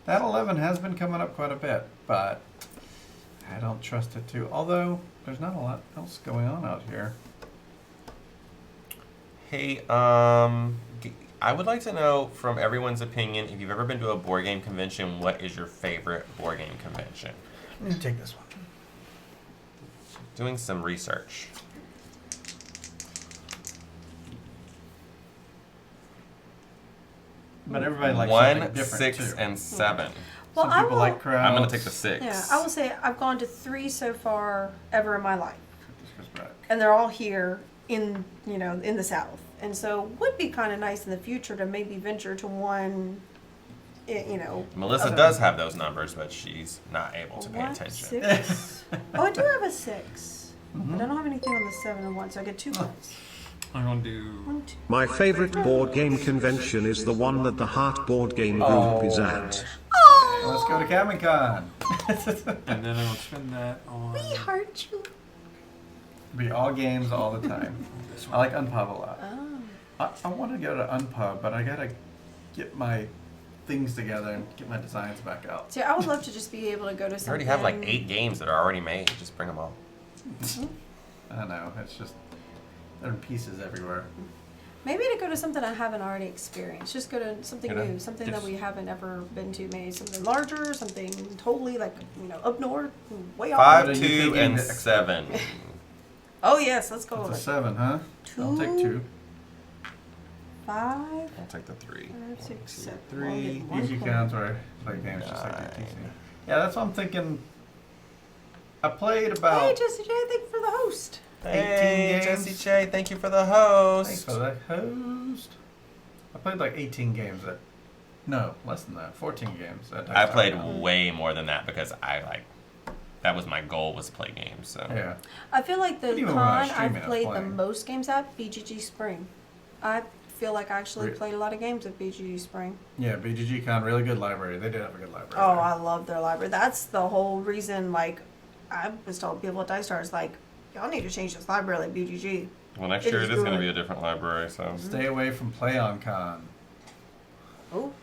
That 11 has been coming up quite a bit, but I don't trust it too. Although, there's not a lot else going on out here.
Hey, I would like to know from everyone's opinion, if you've ever been to a board game convention, what is your favorite board game convention?
I'm going to take this one.
Doing some research.
But everybody likes something
1,
different
6,
too.
and 7.
Well,
Some
I
people
will,
like crowds.
I'm gonna take the 6.
Yeah, I will say I've gone to 3 so far ever in my life,
This goes back.
and they're all here in in the South. And so, would be kind of nice in the future to maybe venture to one.
Melissa
other-
does have those numbers, but she's not able to pay
1,
attention.
6. Oh, I do have a 6,
Mm-hmm.
but I don't have anything on the 7 and 1, so I get 2 points.
I'm gonna do
1, 2.
My favorite board game convention is the one that the Heart Board Game Group is at.
Let's go to Comic-Con.
and then I'll spend that on
We heart you.
Be all games all the time.
this
I
one.
like Unpub a lot.
Oh.
I want to go to Unpub, but I gotta get my things together and get my designs back out.
See, I would love to just be able to go to
I
something.
already have like 8 games that are already made. Just bring them all.
I know, it's just, there are pieces everywhere.
Maybe to go to something I haven't already experienced. Just go to something
You know,
new, something that
yes.
we haven't ever been to. Maybe something larger, something totally like up north, way off.
5,
What are you
2,
thinking
and
to-
7.
Oh yes, let's go
It's a
with
7, huh? I'll take 2.
5,
I'll take the 3.
5, 6, 7.
3.
Well, I'll get 1
Easy
point.
counts where I play games just like
Nine.
DTC. Yeah, that's what I'm thinking. I played
Hey,
about
Jesse J, thank you for the host.
18
Hey,
games.
Jesse J, thank you for the
Thanks
host.
for the host. I played like 18 games at, no, less than that, 14 games at
I played
Dice.com.
way more than that because that was my goal, was to play games. So
Yeah.
I feel like the
But even when I
con
stream it,
I've
I'm
played the
playing.
most games at BGG Spring. I feel like I actually
Re-
played a lot of games at BGG Spring.
Yeah, BGG Con, really good library. They did have a good library.
Oh,
there.
I love their library. That's the whole reason. Like, I was told people at Dice Stars, like, y'all need to change this library at BGG.
well, next
It
year
is
it is going to
good.
be a different library. So
Stay away from Play on Con.
Oh,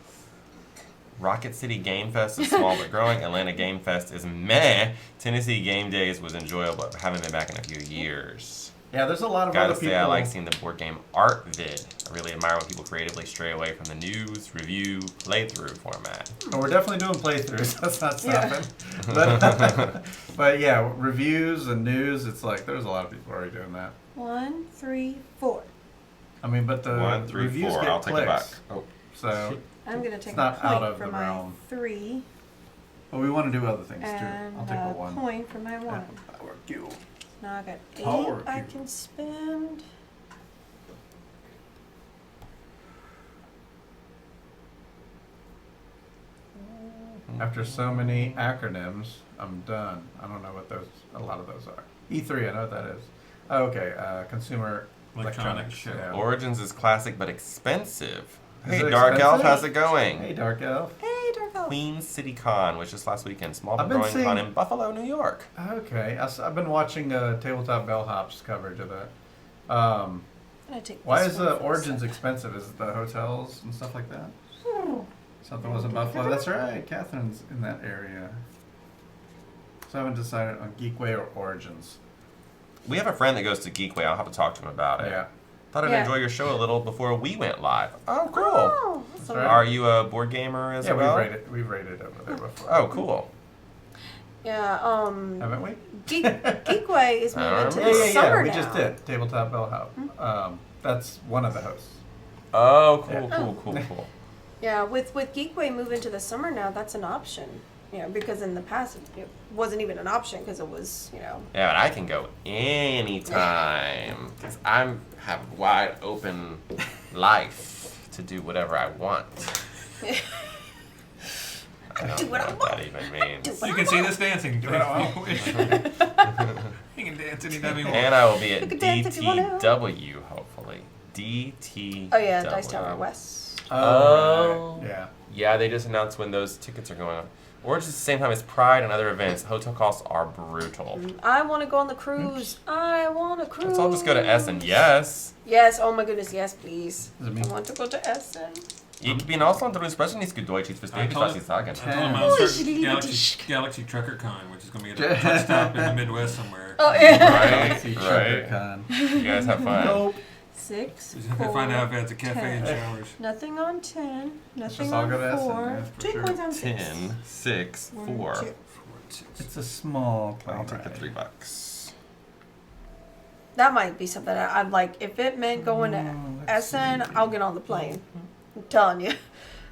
Rocket City Game Fest is small but growing. Atlanta Game Fest is meh. Tennessee Game Days was enjoyable, but haven't been back in a few years.
Yeah, there's a lot of
Gotta
other
say,
people.
I like seeing the board game art vid. I really admire when people creatively stray away from the news, review, playthrough format.
And we're definitely doing playthroughs. That's not
Yeah.
stopping. But yeah, reviews and news. It's like there's a lot of people already doing that.
1, 3, 4.
I mean, but the
1, 3,
reviews
4.
get
I'll take it
clicks.
back. Oh,
So,
I'm gonna take
not
a point
out of
for
the
my
realm.
3
but we want to do other things
and
too. I'll take a
a
1.
point for my 1.
Power cube.
Now I got 8
Power
I
cube.
can spend.
After so many acronyms, I'm done. I don't know what a lot of those are. E3, I know what that is. Oh, okay, consumer electronics.
Electronics,
Yeah.
Origins is classic but expensive.
Is
Hey,
it
Dark Elf,
expensive?
how's it going?
Hey, Dark Elf.
Hey, Dark Elf.
Queen City Con was just last weekend. Small but
I've been
growing
seeing-
con in Buffalo, New York.
Okay, I've been watching Tabletop Bellhop's coverage of that.
I'm gonna take
Why
this
is
one
the
for a
Origins
second.
expensive? Is it the hotels and stuff like that? Something was in Buffalo. That's right. Catherine's in that area. So I haven't decided on Geekway or Origins.
We have a friend that goes to Geekway. I'll have to talk to him about it.
Yeah.
Thought I'd
Yeah.
enjoy your show a little before we went live. Oh, cool.
Oh, that's
That's
all
right.
Are you a board gamer as
Yeah,
well?
we've rated over there before.
Oh, cool.
Yeah,
Haven't we?
Geekway is moving to
Yeah,
the
yeah,
summer
we
now.
just did. Tabletop Bellhop. That's one of the hosts.
Oh, cool,
Yeah.
cool, cool, cool.
Yeah, with Geekway moving to the summer now, that's an option. Because in the past it wasn't even an option because it was,
Yeah, but I can go anytime because I have wide open life to do whatever I want. I don't
Do what
know
I
what
want.
that even means.
do what
You can see this dancing. Do it if you wish. You can dance. dance anytime you want.
And I will be at
You can dance if you want to.
DTW, hopefully. DTW.
Oh yeah, Dice Tower West.
Oh.
Right. Yeah.
Yeah, they just announced when those tickets are going on. Or it's just the same time as Pride and other events. Hotel costs are brutal.
I want to go on the cruise. I want a cruise.
Let's all just go to Essen. Yes.
Yes, oh my goodness, yes, please.
Does it mean-
I want to go to Essen.
Ich bin Ausland, du sprechen nicht gut Deutsch. Ich verstehe nicht, was Sie sagen.
I told him I
Oh,
was
ich
starting
liebe
Galaxy,
dich.
Galaxy Trucker Con, which is going to be at a truck stop in the Midwest somewhere.
Oh yeah.
Galaxy
Right,
Trucker
right.
Con.
You guys have fun.
Nope.
6,
Just have to find out if it's a cafe and
10.
showers.
Nothing on 10. Nothing
just all
on
go to Essen,
4.
yeah, for
2
sure.
coins on 6.
10, 6,
1,
4.
2.
It's a small
I'll
plane
take the
ride.
$3.
That might be something I'd like. If it meant going to
let's
Essen,
see.
I'll get on the plane. I'm telling you.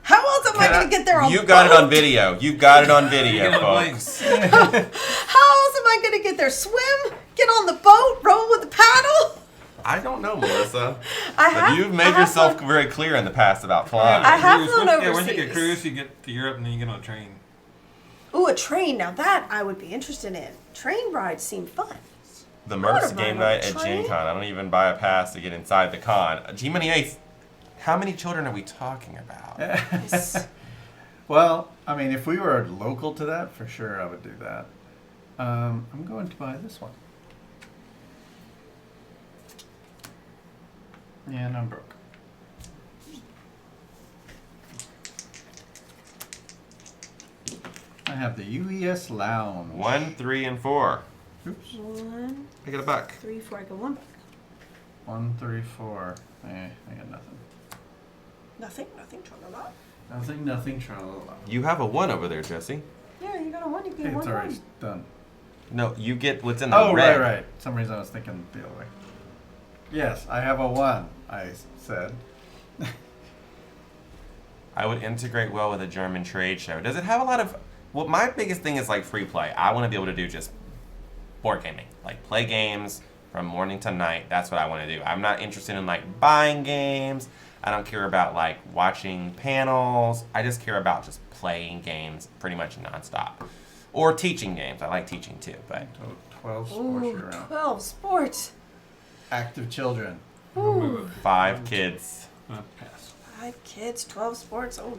How else am I going to get there on
You got it
boat?
on video. You got it on video,
Get on the
folks.
How else am I going to get there? Swim? Get on the boat? Row with the paddle?
I don't know, Melissa.
I
But
have.
you've
I
made
have
yourself
flown-
very clear in the past about flying.
I have
Cruise.
flown
Yeah, once you get
overseas.
cruise, you get to Europe and then you get on a train.
Ooh, a train. Now that I would be interested in. Train rides seem fun.
The
I wanna
Merce
ride
game
on
night
a
at
train.
Gen Con. I don't even buy a pass to get inside the con. G-Money Ace, how many children are we talking about?
Yes.
Well, I mean, if we were local to that, for sure I would do that. I'm going to buy this one. And I'm broke. I have the UES Lounge.
1, 3, and 4.
Oops.
1,
I get a buck.
3, 4. I go 1 back.
1, 3, 4. I got nothing.
Nothing. Nothing. Tra-la-la.
Nothing, tra-la-la.
You have a 1 over there, Jesse.
Yeah, you got a 1. You
Hey,
get
it's
1.
already done.
No, you get what's in the
Oh,
red.
right. Some reason I was thinking the other way. Yes, I have a 1, I said.
I would integrate well with a German trade show. Does it have a lot of... Well, my biggest thing is like free play. I want to be able to do just board gaming. Like play games from morning to night. That's what I want to do. I'm not interested in like buying games. I don't care about like watching panels. I just care about just playing games pretty much nonstop. Or teaching games. I like teaching too, but...
So 12 sports
Ooh,
year round.
12 sports.
Active children.
Ooh.
5 kids.
Pass.
5 kids, 12 sports. Oh,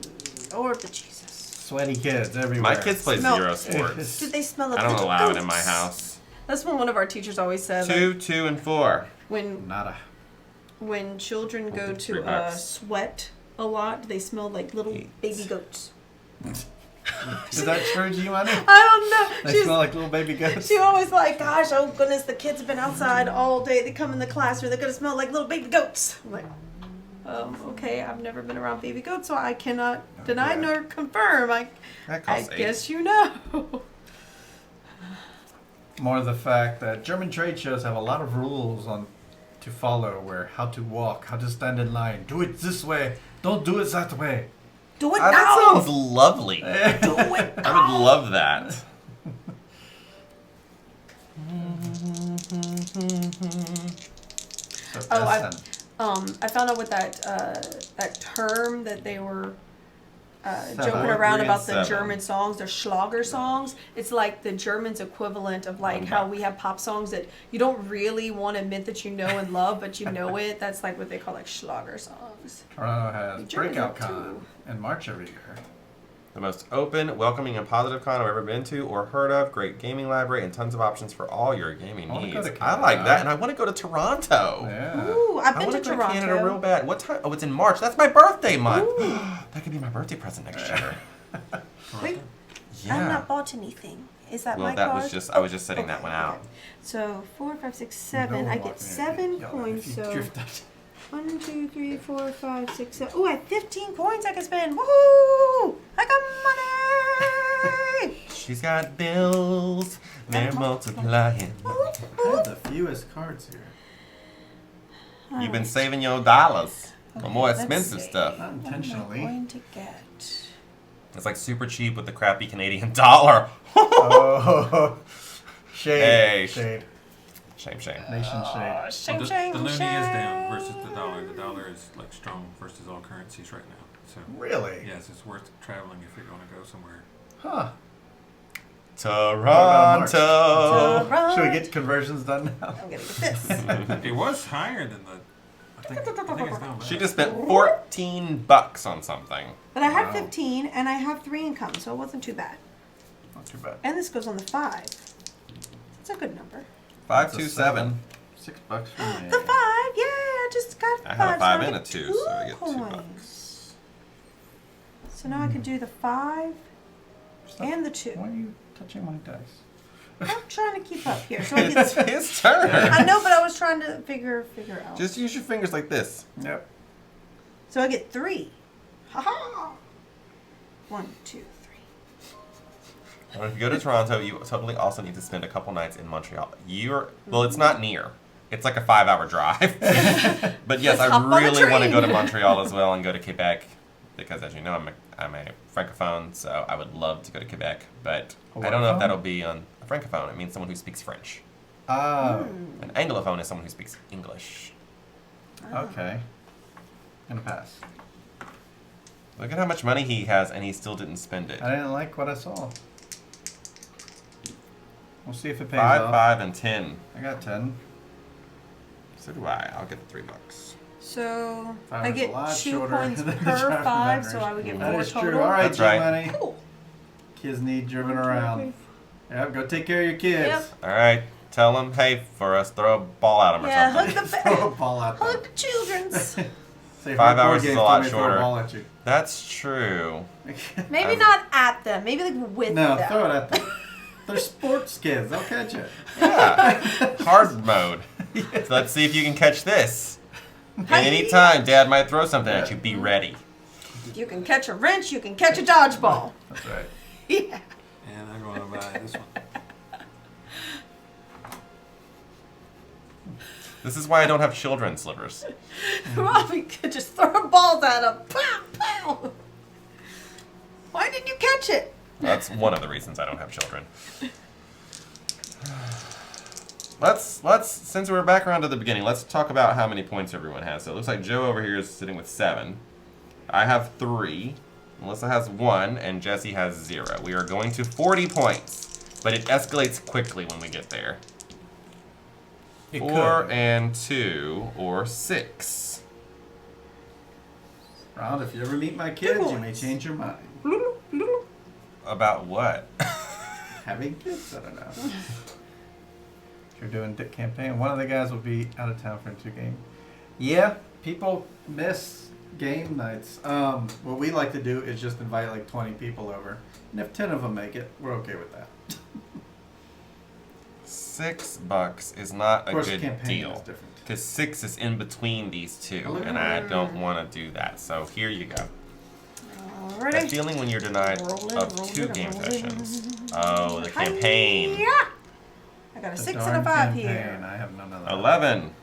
Lord the Jesus.
Sweaty kids everywhere.
My kids play
Smell-
0 sports.
Did they smell like
I don't
little
allow it in my
goats?
house.
That's what one of our teachers always said.
2, 2, and 4.
Nada.
When children
We'll
go
do
to
$3.
sweat a lot, they smell like little baby goats.
Is that true, Giovanni?
I don't know.
They smell like little baby goats.
She always like, gosh, oh goodness, the kids have been outside all day. They come in the classroom, they're gonna smell like little baby goats. I'm like, okay, I've never been around baby goats, so I cannot deny
yeah.
nor confirm.
That
I
costs 8.
guess you know.
More the fact that German trade shows have a lot of rules on to follow, where how to walk, how to stand in line. Do it this way. Don't do it that way.
Do it
That
now.
sounds lovely.
Do it
I
now.
would love that.
So
Oh,
Essen.
I found out what that term that they were joking
4,
around
3,
about
and
the
7.
German songs, they're Schlager songs. It's like the Germans' equivalent of like
One
how
back.
we have pop songs that you don't really want to admit that you know and love, but you know it. That's like what they call like Schlager songs.
Toronto has
Germans
Breakout
have
Con in March every year.
The most open, welcoming, and positive con I've ever been to or heard of. Great gaming library and tons of options for all your gaming
I wanna go
needs.
to
I like
Canada.
that, and I want to go to Toronto.
Yeah.
Ooh, I've
I
been
want
to
to go to Canada real
Toronto.
bad. What time? Oh, it's in March. That's my birthday month.
Ooh.
That could be my birthday present next year.
Wait,
Yeah.
I've not bought anything. Is that
Well,
my
that
card?
was just I was just setting
Okay,
that one
okay.
out.
So 4, 5, 6, 7. I get 7 coins. So 1, 2, 3, 4, 5, 6, 7. Ooh, I have 15 coins I can spend. Woohoo! I got money!
She's got bills. They're multiplying.
I have the fewest cards here.
You've been saving your dollars
Okay,
on more
let's
expensive
see.
stuff.
Not
What am I
intentionally.
going to get?
It's like super cheap with the crappy Canadian dollar.
Oh, shade.
Hey.
Shade.
Shame, shame.
Nation shade.
Shame,
the
shame,
loonie is
shame.
down versus the dollar. The dollar is like strong versus all currencies right now. So
Really?
yes, it's worth traveling if you're going to go somewhere.
Huh.
Toronto.
Toronto.
Should we get conversions done now?
I'm gonna get this.
It was higher than the. I think it's down
She
back.
just spent $14 on something.
But I had
Wow.
15, and I have 3 income, so it wasn't too bad.
Not too bad.
And this goes on the 5. It's a good number.
527.
$6 for me.
The 5, yeah, I just got 5.
I have a 5
so
and a
get
2, so I get
coins. So now I can do the 5
Stop.
and the 2.
Why are you touching my dice?
I'm trying to keep up here. So I
It's
get.
his turn.
I know, but I was trying to figure out.
Just use your fingers like this.
Yep.
So I get 3. Ha ha. 1, 2, 3.
Well, if you go to Toronto, you totally also need to spend a couple nights in Montreal. Well, it's not near. It's like a 5-hour drive. But yes,
Let's hop on
I
the
really want to
train.
go to Montreal as well and go to Quebec because, as you know, I'm a francophone, so I would love to go to Quebec. But I don't know if
Francophone?
that'll be on a francophone. It means someone who speaks French.
Oh,
An anglophone is someone who speaks English.
okay. Gonna pass.
Look at how much money he has, and he still didn't spend it.
I didn't like what I saw. We'll see if it pays
5,
off.
5, and 10.
I got 10.
So do I. I'll get the $3.
So
Five
I
is a
get
lot
2
shorter
points
than the
per
traffic
5, so
numbers.
I would get
That
4
is
total.
true. All right,
That's right.
G-Money.
Cool.
Kids need driven around. Yep, go take care of your kids.
Yep.
All right. Tell them, hey, for us, throw a ball at them or
Yeah,
something.
hug the
Throw a ball out there.
hug the children's.
Say,
5
hardcore
hours is
game
a lot
told me to throw
shorter.
ball at you.
That's true.
Maybe not at them. Maybe like with
No,
them.
throw it at them. They're sports kids. They'll catch it.
Yeah. Hard mode. So let's see if you can catch this. At any time, Dad might throw something at you. Be ready.
If you can catch a wrench, you can catch a dodgeball.
That's right.
Yeah.
And I'm going to buy this one.
This is why I don't have children's slivers.
Robbie could just throw balls at him. Pow, pow. Why didn't you catch it?
That's one of the reasons I don't have children. Let's since we're back around to the beginning, let's talk about how many points everyone has. So it looks like Joe over here is sitting with 7. I have 3. Melissa has 1, and Jesse has 0. We are going to 40 points, but it escalates quickly when we get there.
It
4
could.
and 2 or 6.
Ron, if you ever meet my kids, you may
points.
change your mind.
About what?
Having kids, I don't know. If you're doing Dick campaign, one of the guys will be out of town for 2 games. Yeah, people miss game nights. What we like to do is just invite like 20 people over. And if 10 of them make it, we're okay with that.
$6 is not
Of
a
course,
good
campaign
deal.
is different.
Because 6 is in between these two, and I don't want to do that. So here you go. That
Alrighty.
feeling when you're denied
Rolling,
of
rolling,
2 game
rolling.
sessions. Oh, the campaign.
Yeah. I got a
The
6
darn
and a 5
campaign,
here.
I have none of that.
11.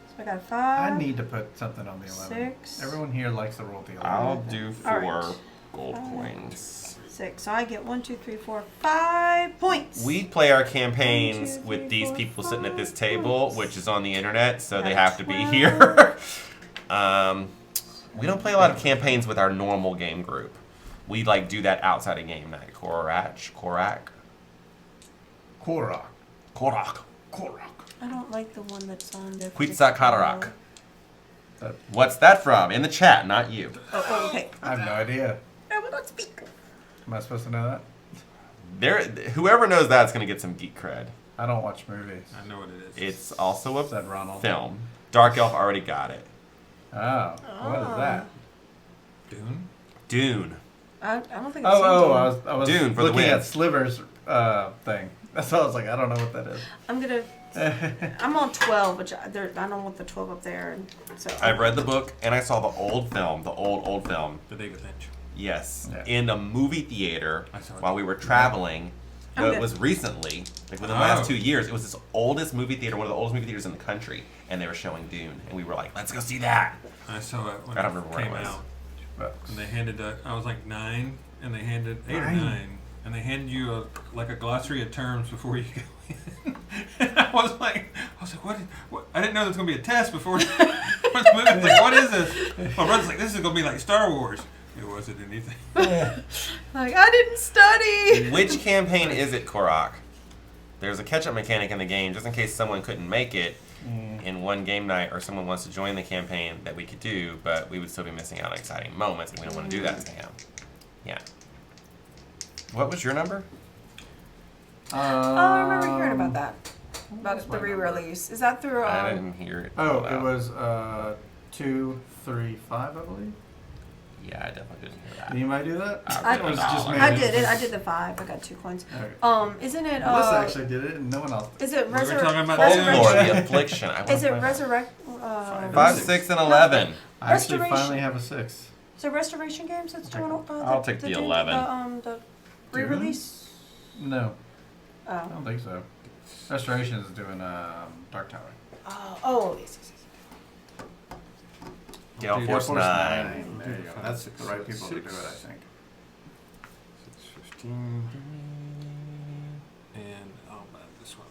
So I got a 5.
I need to put something on the 11.
6.
Everyone here likes to roll the 11.
I'll do 4
Alright.
gold coins.
6. So I get 1, 2, 3, 4, 5 points.
We play our campaigns
1, 2,
with
3,
these
4,
people sitting at this
5
table,
points.
which is on the internet, so they
Got
have to be
12.
here. We don't play a lot of campaigns with our normal game group. We like do that outside of game night. Korak.
Korak.
I don't like the one that's on there.
Quetzalcoatl.
That,
What's that from? In the chat, not you.
Oh, okay.
I have no idea.
I will not speak.
Am I supposed to know that?
Whoever knows that's going to get some geek cred.
I don't watch movies.
I know what it is.
It's also a
Said Ronald.
film. Dark Elf already got it.
Oh, what is that?
Dune?
Dune.
I don't think I've seen Dune.
I was
Dune for the
looking
win.
at Slivers thing. That's why I was like, I don't know what that is.
I'm gonna. I'm on 12, which I don't want the 12 up there, and so
I've read the book and I saw the old film, the old film.
The David Lynch.
Yes,
Yeah.
in a movie theater
I saw it.
while we were traveling. No,
Okay.
it was recently, like within the
Oh.
last 2 years. It was this oldest movie theater, one of the oldest movie theaters in the country, and they were showing Dune, and we were like, "Let's go see that."
I saw it when
I don't
it
remember where it
came
was.
out.
But
And they handed I was like 9, and they handed 8 or
9.
9, and they handed you like a glossary of terms before you go in. And I was like, what? I didn't know there was gonna be a test before the movie. I was like, what is this? My brother's like, this is gonna be like Star Wars. It wasn't anything.
Like, I didn't study.
Which campaign is it, Korok? There's a catch-up mechanic in the game, just in case someone couldn't make it in one game night, or someone wants to join the campaign that we could do, but we would still be missing out on exciting moments, and we don't want to do that to him. Yeah. What was your number?
Oh, I remember hearing about that. About
What's
the
my number?
re-release. Is that through?
I didn't hear it.
Oh,
pulled
it
out.
was 2, 3, 5, I believe.
Yeah, I definitely didn't hear
Did
that.
anybody do that?
I
It was
did
just
it.
me.
I did it. I did the 5. I got 2 coins.
Okay.
Isn't it?
Melissa actually did it, and no one else did.
Is it
We were talking about
Resurrection?
Folklore, the affliction. I
Is it
want
Resurrect?
5, 6, and 11.
I actually
Restoration.
finally have a 6.
So Restoration Games that's doing
I'll take the 11.
The re-release.
No, I
Oh.
don't think so. Restoration is doing Dark Tower.
Oh. Yes.
Gale
Dude,
Force
Force
9.
There you go. That's the right people to do it, I think.
6:15. And I'll buy this one.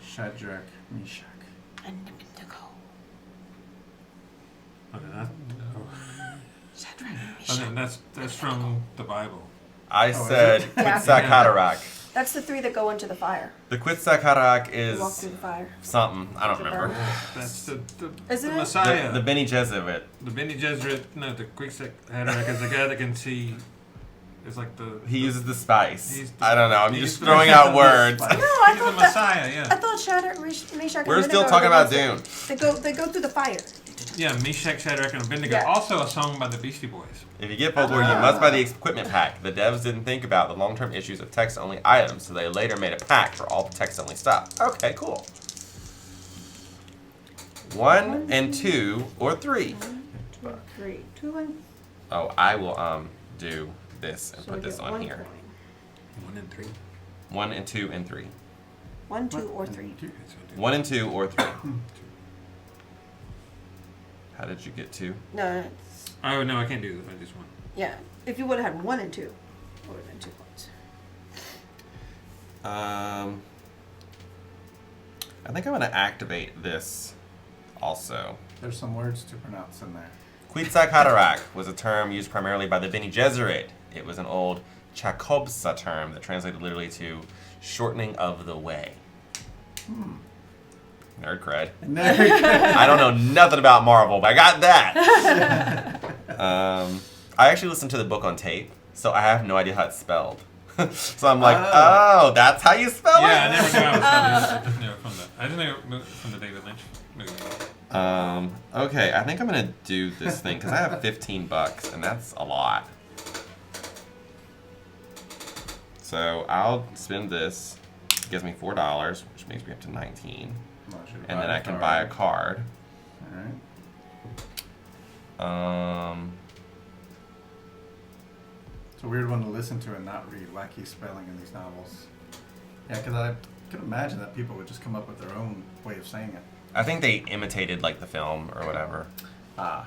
Shadrach, Meshach.
And Indigo.
Okay, that,
Shadrach,
okay, that's from the Bible.
I
is
said
it?
Yeah.
Quetzalcoatl Haderach.
That's the 3 that go into the fire.
The Quetzalcoatl
They walk
is
through the fire.
something. I don't remember.
That's the
Isn't it?
Messiah.
The Bene Gesserit.
The Bene Gesserit, no, the Quetzalcoatl Haderach is the guy that can see. It's like the.
He uses the spice.
He's the-
I don't know. I'm
he's
just
the-
throwing out words.
No, I
He's the
thought that.
Messiah,
I
yeah.
thought Shadrach, Meshach,
We're
and
still
Abednego
talking
are
about
the
Dune.
ones They go through the fire.
Yeah, Meshach, Shadrach, and Abednego.
Yeah.
Also a song by the Beastie Boys.
If you get folklore, you must buy the equipment pack. The devs didn't think about the long-term issues of text-only items, so they later made a pack for all the text-only stuff. Okay, cool. 1 and 2 or 3.
2, 3. 2 and
Oh, I will do this and
so
put
we
this
get
on
1
here.
coin.
1 and 3.
1 and 2 and 3.
1, 2, or 3.
Okay, so I do
1 and 2 or 3. How did you get 2?
No, it's,
Oh no, I can't do that. I just want.
yeah. If you would have had 1 and 2, it would have been 2 points.
I think I'm going to activate this also.
There's some words to pronounce in there.
Quetzalcoatl was a term used primarily by the Bene Gesserit. It was an old Chakobsa term that translated literally to shortening of the way. Nerd cred. I don't know nothing about Marvel, but I got that. I actually listened to the book on tape, so I have no idea how it's spelled. So I'm like, oh, that's how you spell
Yeah, I
it?
never knew I was from I just knew it from the. I didn't know it was from the David Lynch movie.
Okay, I think I'm gonna do this thing because I have $15, and that's a lot. So I'll spend this. It gives me $4, which makes me up to 19, and then I can buy a card.
Alright. It's a weird one to listen to and not read wacky spelling in these novels. Yeah, because I could imagine that people would just come up with their own way of saying it.
I think they imitated like the film or whatever.
It's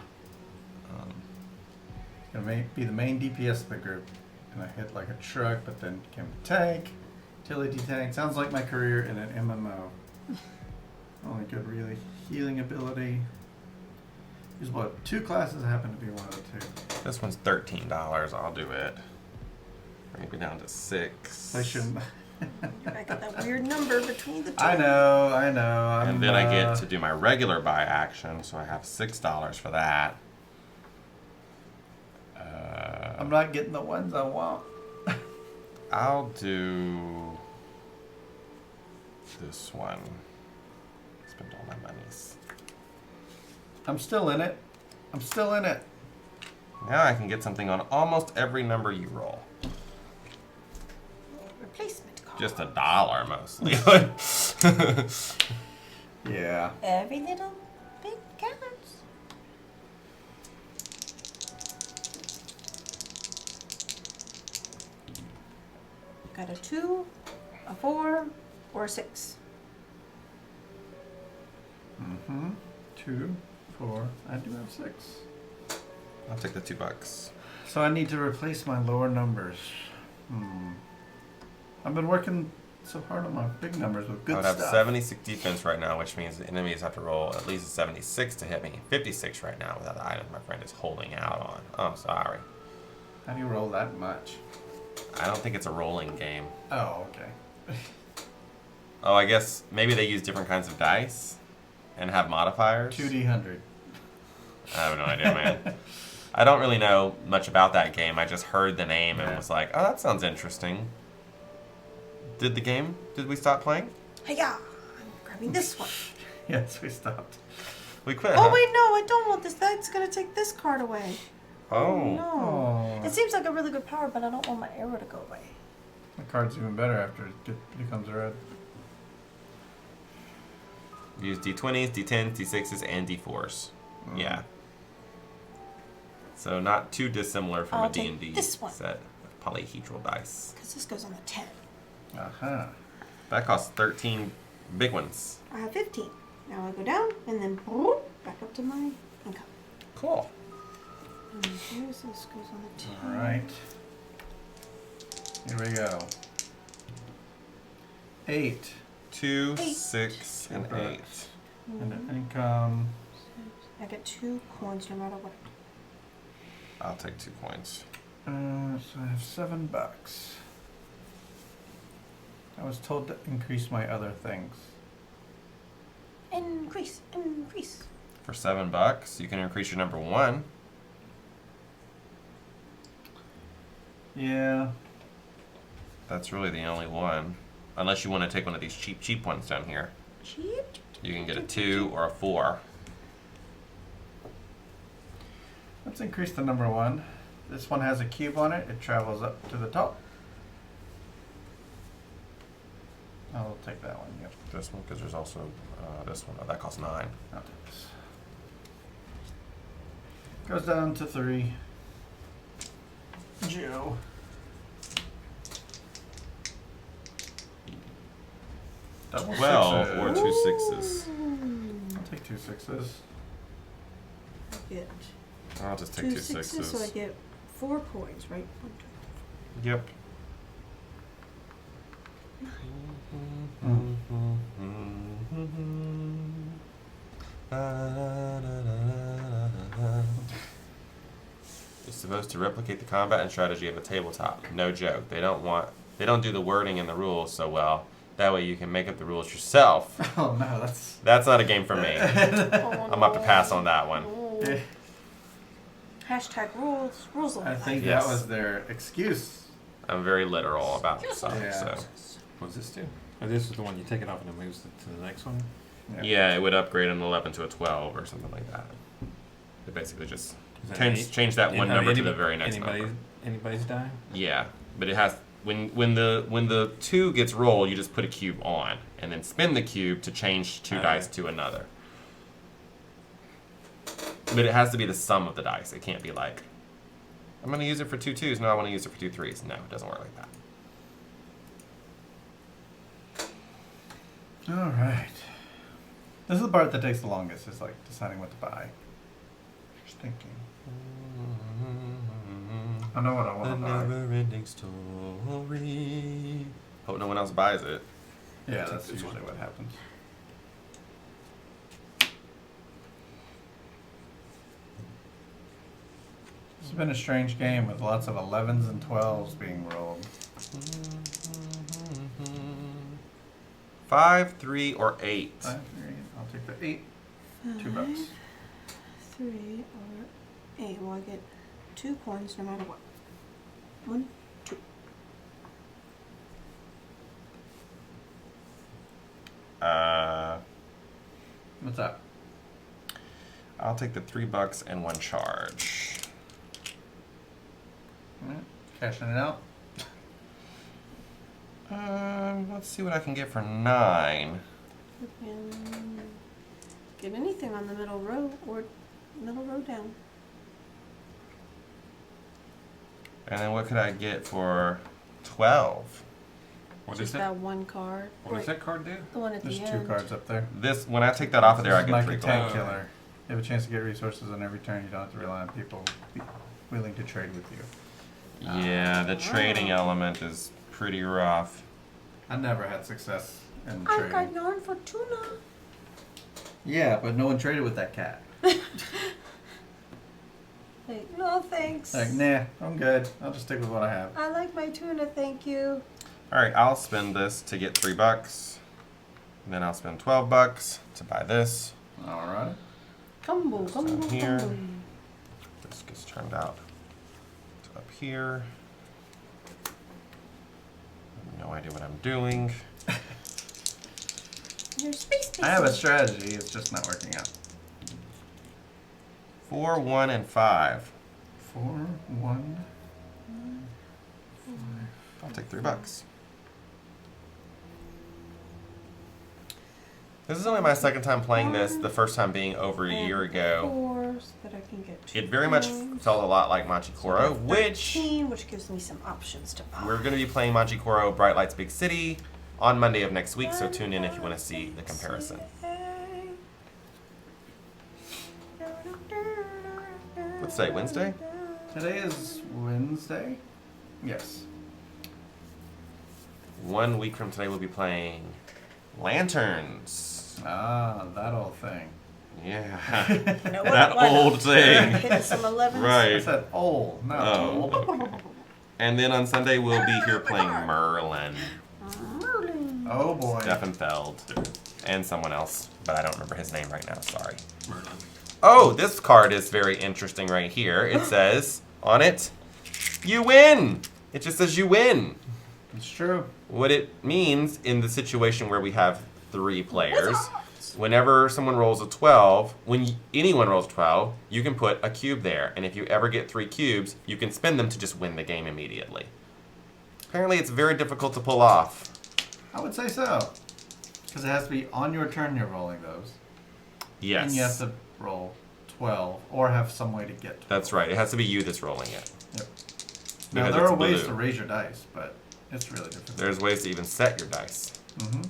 gonna be the main DPS of the group. And I hit like a truck, but then became a tank. Utility tank. Sounds like my career in an MMO. Only good really. Healing ability. Use what? 2 classes happen to be one of the 2.
This one's $13. I'll do it. Bring me down to 6.
I shouldn't.
I got that weird number between the 2.
I know. I'm,
And then I get to do my regular buy action, so I have $6 for that.
I'm not getting the ones I want.
I'll do this one. Spend all my monies.
I'm still in it.
Now I can get something on almost every number you roll.
Replacement card.
Just $1 mostly.
Yeah.
Every little bit counts. Got a 2, a 4, or a 6.
2, 4. I do have 6.
I'll take the $2.
So I need to replace my lower numbers. I've been working so hard on my big numbers with good
I would have
stuff.
76 defense right now, which means the enemies have to roll at least a 76 to hit me. 56 right now without the item my friend is holding out on. Oh, sorry.
How do you roll that much?
I don't think it's a rolling game.
Oh, okay.
Oh, I guess maybe they use different kinds of dice and have modifiers.
2D100.
I have no idea, man. I don't really know much about that game. I just heard the name and was like, oh, that sounds interesting. Did we stop playing?
Hey-ya! I'm grabbing this one.
Yes, we stopped.
We quit,
Oh,
huh?
wait, no, I don't want this. That's going to take this card away.
Oh.
No.
Oh.
It seems like a really good power, but I don't want my arrow to go away.
The card's even better after it becomes red.
Use D20s, D10s, D6s, and D4s. Yeah. So not too dissimilar from
I'll
a
take
D&D
this one.
set of polyhedral dice.
Because this goes on the 10.
Uh-huh.
That costs 13 big ones.
I have 15. Now I go down, and then boop, back up to my income.
Cool.
And here's this goes on the 10.
Alright. Here we go. 8.
2,
Eight.
6, and 8.
And an income.
I get 2 coins no matter what.
I'll take 2 points.
So I have $7. I was told to increase my other things.
Increase, increase.
For $7, you can increase your number 1.
Yeah.
That's really the only one. Unless you want to take one of these cheap ones down here.
Cheap.
You can get a 2 or a 4.
Let's increase the number 1. This one has a cube on it. It travels up to the top. I'll take that one, yep.
This one, because there's also this one. Oh, that costs 9.
I'll take this. Goes down to 3. Joe. Double
12
sixes.
or 2 6s.
I'll take 2 6s.
I get
I'll just take
2
2
6s,
6s.
so I get 4 coins, right? 1, 2,
Yep. It's supposed to replicate the combat and strategy of a tabletop. No joke. They don't do the wording in the rules so well. That way you can make up the rules yourself.
Oh no, that's.
That's not a game for me.
Oh,
I'm about to pass on that one.
no. Hashtag rules. Rules of
I
life.
think
Yes.
that was their excuse.
I'm very literal about stuff.
Yeah.
So
What's this do? Oh, this is the one you take it off and it moves to the next one?
yeah, it would upgrade an 11 to a 12 or something like that. It basically just
Is that
change that one number to the very next number.
Anybody's die?
Yeah, but it has when the 2 gets rolled, you just put a cube on and then spin the cube to change 2 dice to another. But it has to be the sum of the dice. It can't be like, I'm going to use it for 2 2s. No, I want to use it for 2 3s. No, it doesn't work like that.
All right. This is the part that takes the longest. Is like deciding what to buy. Just thinking. I know what I want to buy.
never-ending story. Hope no one else buys it.
Yeah, that's usually what happens. It's been a strange game with lots of 11s and 12s being rolled.
5, 3, or 8.
5, 3. I'll take the 8. $2.
3 or 8. Well, I get 2 coins no matter what. 1, 2.
What's that?
I'll take the $3 and 1 charge.
Alright, cashing it out.
Let's see what I can get for 9.
You can get anything on the middle row or middle row down.
And then what could I get for 12?
What
Just
is that?
that one card.
What does that card do?
The one at
There's
the
2
end.
cards up there.
This when I take that off of there, I
This is
get
like
3
a
gold.
tank killer. You have a chance to get resources on every turn. You don't have to rely on people willing to trade with you.
Yeah, the trading element is pretty rough.
I never had success in
I
trading.
got yarn for tuna.
Yeah, but no one traded with that cat.
Like, no thanks.
Like, nah, I'm good. I'll just stick with what I have.
I like my tuna, thank you.
All right, I'll spend this to get $3. And then I'll spend $12 to buy this.
All right.
Combo, combo,
here.
combo.
This gets turned out to up here. No idea what I'm doing.
Your space
I have a strategy. It's just not working out.
4, 1, and 5.
4, 1.
I'll take $3. This is only my second time playing this, the first time being over a year ago.
4, so that I can get 2
It very much
points.
felt a lot like Machikoro, which
13, which gives me some options to buy.
we're going to be playing Machikoro Bright Lights Big City on Monday of next week, so tune in if you want to see the comparison. What's today, Wednesday?
Today is Wednesday. Yes.
1 week from today, we'll be playing Lanterns.
Ah, that old thing.
Yeah.
You know what?
That
Why not?
old thing.
Hitting some 11s.
I
Right.
said old, not
Oh.
old.
And then on Sunday, we'll be here playing Merlin.
Merlin.
Oh boy.
Steffenfeld. And someone else, but I don't remember his name right now, sorry.
Merlin.
Oh, this card is very interesting right here. It says on it, you win. It just says you win.
It's true.
What it means in the situation where we have 3 players, whenever someone rolls a 12, anyone rolls 12, you can put a cube there. And if you ever get 3 cubes, you can spend them to just win the game immediately. Apparently it's very difficult to pull off.
I would say so. Because it has to be on your turn you're rolling those.
Yes.
And you have to roll 12 or have some way to get 12.
That's right. It has to be you that's rolling it.
Yep. Now,
Because
there
it's
are ways
blue.
to raise your dice, but it's really difficult.
There's ways to even set your dice.
Mm-hmm.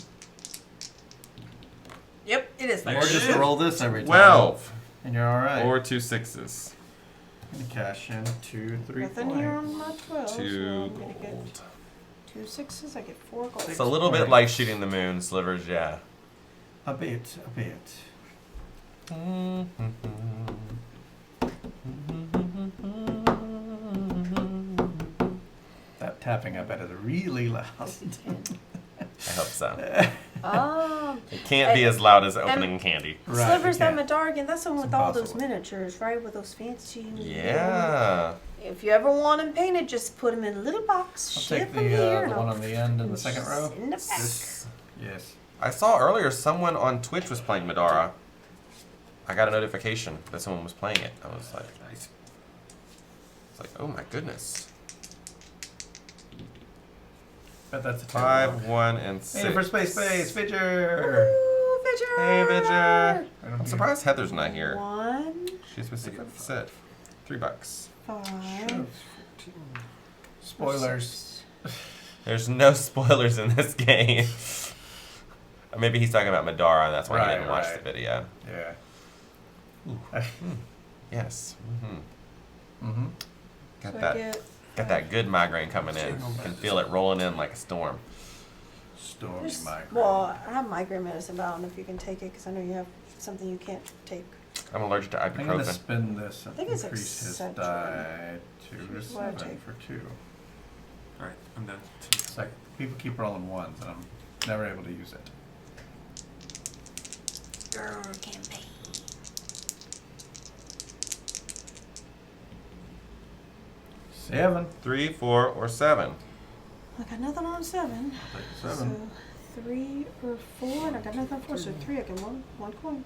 Yep, it is.
Or just roll this every time.
12.
And you're alright.
Or 2 6s.
And cash in 2, 3
Nothing here on my 12.
2
so I'm gonna get
gold.
2 6s. I get 4 gold.
It's a little bit like shooting the moon, Slivers, yeah.
A bit, a bit. That tapping, I bet, is really loud.
I hope so.
Oh.
It can't be as loud as opening candy.
Right,
Slivers,
you
that
can't.
Medargan, that's the one
It's
with all those
impossible.
miniatures, right? With those fancy.
Yeah.
If you ever want them painted, just put them in a little box.
I'll
ship
take
them here.
the
and
one
I'll
on the end in the second row.
in the back.
This. Yes.
I saw earlier someone on Twitch was playing Madara. I got a notification that someone was playing it. I was like,
Nice.
it's like, oh my goodness.
Bet that's a
5, 1, and 6.
Hey, for space, Fidger!
Ooh, Vidger!
Hey, Vidger.
I don't
I'm
hear-
surprised Heather's not here.
1,
She's supposed to get the set. $3.
5.
Sure. Spoilers.
There's no spoilers in this game. Or maybe he's talking about Madara, and that's why he didn't watch
Right.
the video.
Yeah.
Yes. Mm-hmm.
Mm-hmm.
Got
So I
that.
get
Got that good migraine coming in. Can feel it rolling in like a storm.
Stormy
There's-
migraine.
Well, I have migraine medicine, but I don't know if you can take it because I know you have something you can't take.
I'm allergic to
I'm gonna
ibuprofen.
spin this and
think it's
increase his
Excedrin.
die to
Here's what I
7
take.
for 2.
Alright, I'm done.
It's like people keep rolling 1s and I'm never able to use it.
Girl campaign.
Seven.
3, 4, or 7.
I got nothing on 7.
I'll take 7.
So 3 or 4, and I got nothing on 4, so 3. I get one coin.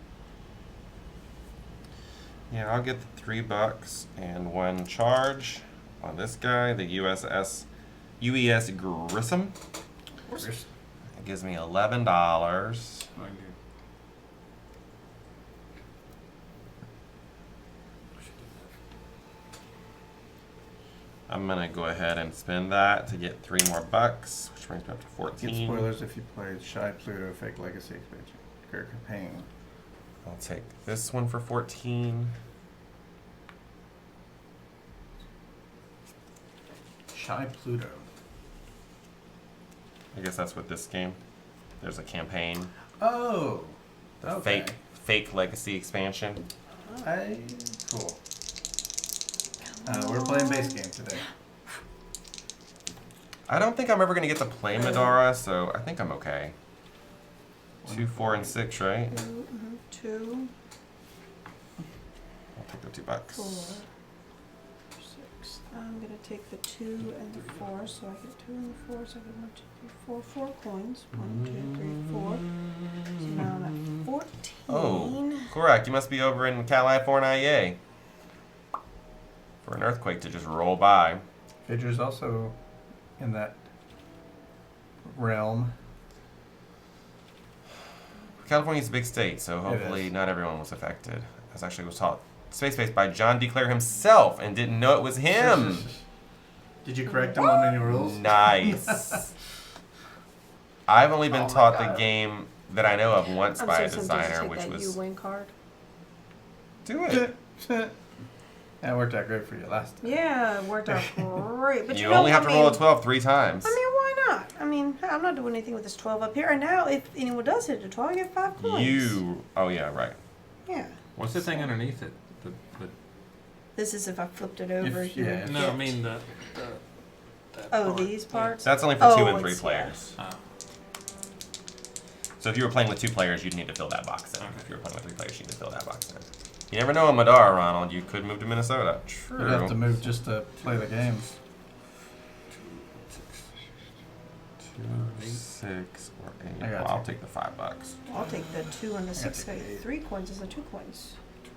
Yeah, I'll get the $3 and 1 charge on this guy, the UES Grissom.
First.
It gives me $11.
I do.
I'm gonna go ahead and spend that to get 3 more bucks, which brings me up to
Get
14.
spoilers if you played Shy Pluto Fake Legacy Expansion. Great campaign.
I'll take this one for 14.
Shy Pluto.
I guess that's what this game. There's a campaign.
Oh.
The
Okay.
fake legacy expansion.
Cool. We're playing base game today.
I don't think I'm ever going to get to play Madara, so I think I'm okay. 2, 4, and 6, right?
2,
I'll take the $2.
4, 6. I'm gonna take the 2 and the 4, so I get 2 and the 4, so I get 1, 2, 3, 4, 4 coins. 1, 2, 3, 4. So now I'm at 14.
Oh, correct. You must be over in California for an earthquake to just roll by.
Fidger's also in that realm.
California's a big state, so hopefully not everyone was affected. This actually was taught Space Base by John D. Clare himself and didn't know it was him.
Did you correct him on any rules?
Nice. I've only been taught the game that I know of once by a designer, which was...
You win card.
Do it.
That worked out great for you last time.
Yeah, it worked out great. But
You only have to roll a 12 3 times.
I mean, why not? I mean, I'm not doing anything with this 12 up here. And now, if anyone does hit a 12, I get 5 points.
Oh, yeah, right.
Yeah.
What's the thing underneath it?
This is if I flipped it over
If-
here.
yeah.
No, I mean that
Oh,
part.
these parts?
That's only for 2 and 3
it's-
players.
Oh.
So if you were playing with 2 players, you'd need to fill that box in.
Okay.
If you were playing with 3 players, you'd need to fill that box in. You never know in Madara, Ronald. You could move to Minnesota. True.
You'd have to move just to play the games.
2, 6, or 8.
I got
Well,
you.
I'll take the $5.
I'll take the 2 and the 6.
take
I get 3 coins as the 2 coins.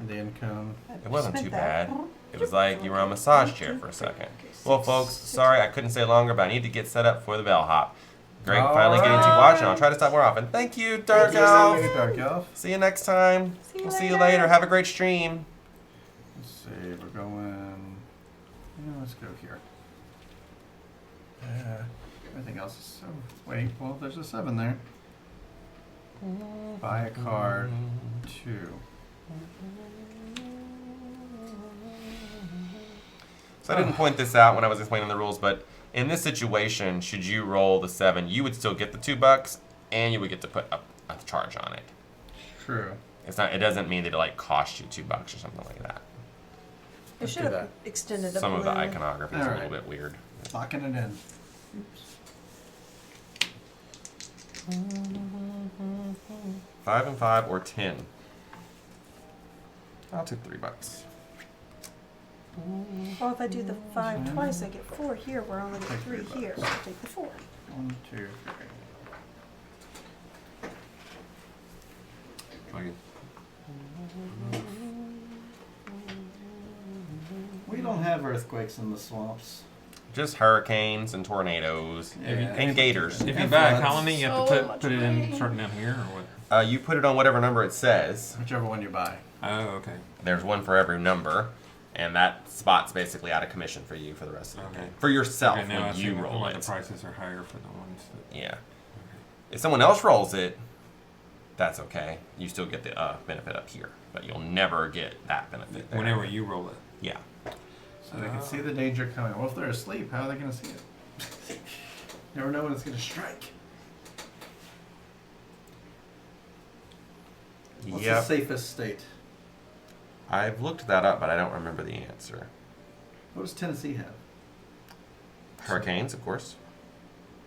The income.
It wasn't
Spent
too
that.
bad. It was like you were on a massage chair for a second. Well, folks, sorry I couldn't stay longer, but I need to get set up for the bellhop. Great, finally getting to watch, and I'll try to stop more often. Thank you, Dark Elf.
Thank you, Dark Elf.
See you next time.
See you
We'll see you
later.
later. Have a great stream.
Let's see, we're going. Let's go here. Everything else is so. Wait, well, there's a 7 there. Buy a card. 2.
So I didn't point this out when I was explaining the rules, but in this situation, should you roll the 7, you would still get the $2, and you would get to put a charge on it.
True.
It's not. It doesn't mean that it like cost you $2 or something like that.
I
Let's
should
do
have
that.
extended up
Some
a
of the
little.
iconography is a
Alright.
little bit weird.
Locking it in.
5 and 5 or 10. I'll take $3.
Well, if I do the 5 twice, I get 4 here, where I only get
Take
3
$3.
here. So I'll take the 4.
1, 2, 3.
Like,
We don't have earthquakes in the swamps.
Just hurricanes and tornadoes
Yeah.
and gators.
if you
And
buy a
floods.
colony, you have
So
to
much
put it in
rain.
starting down here or what?
You put it on whatever number it says.
Whichever one you buy.
Oh, okay.
There's one for every number, and that spot's basically out of commission for you for the rest of the
Okay.
game. For yourself
Okay, now I
when
see
you
why
roll
the
it.
prices are higher for the ones that.
Yeah. If someone else rolls it, that's okay. You still get the benefit up here, but you'll never get that benefit there.
Whenever you roll it.
Yeah.
So they can see the danger coming. Well, if they're asleep, how are they going to see it? Never know when it's going to strike. What's the
Yep.
safest state?
I've looked that up, but I don't remember the answer.
What does Tennessee have?
Hurricanes, of course.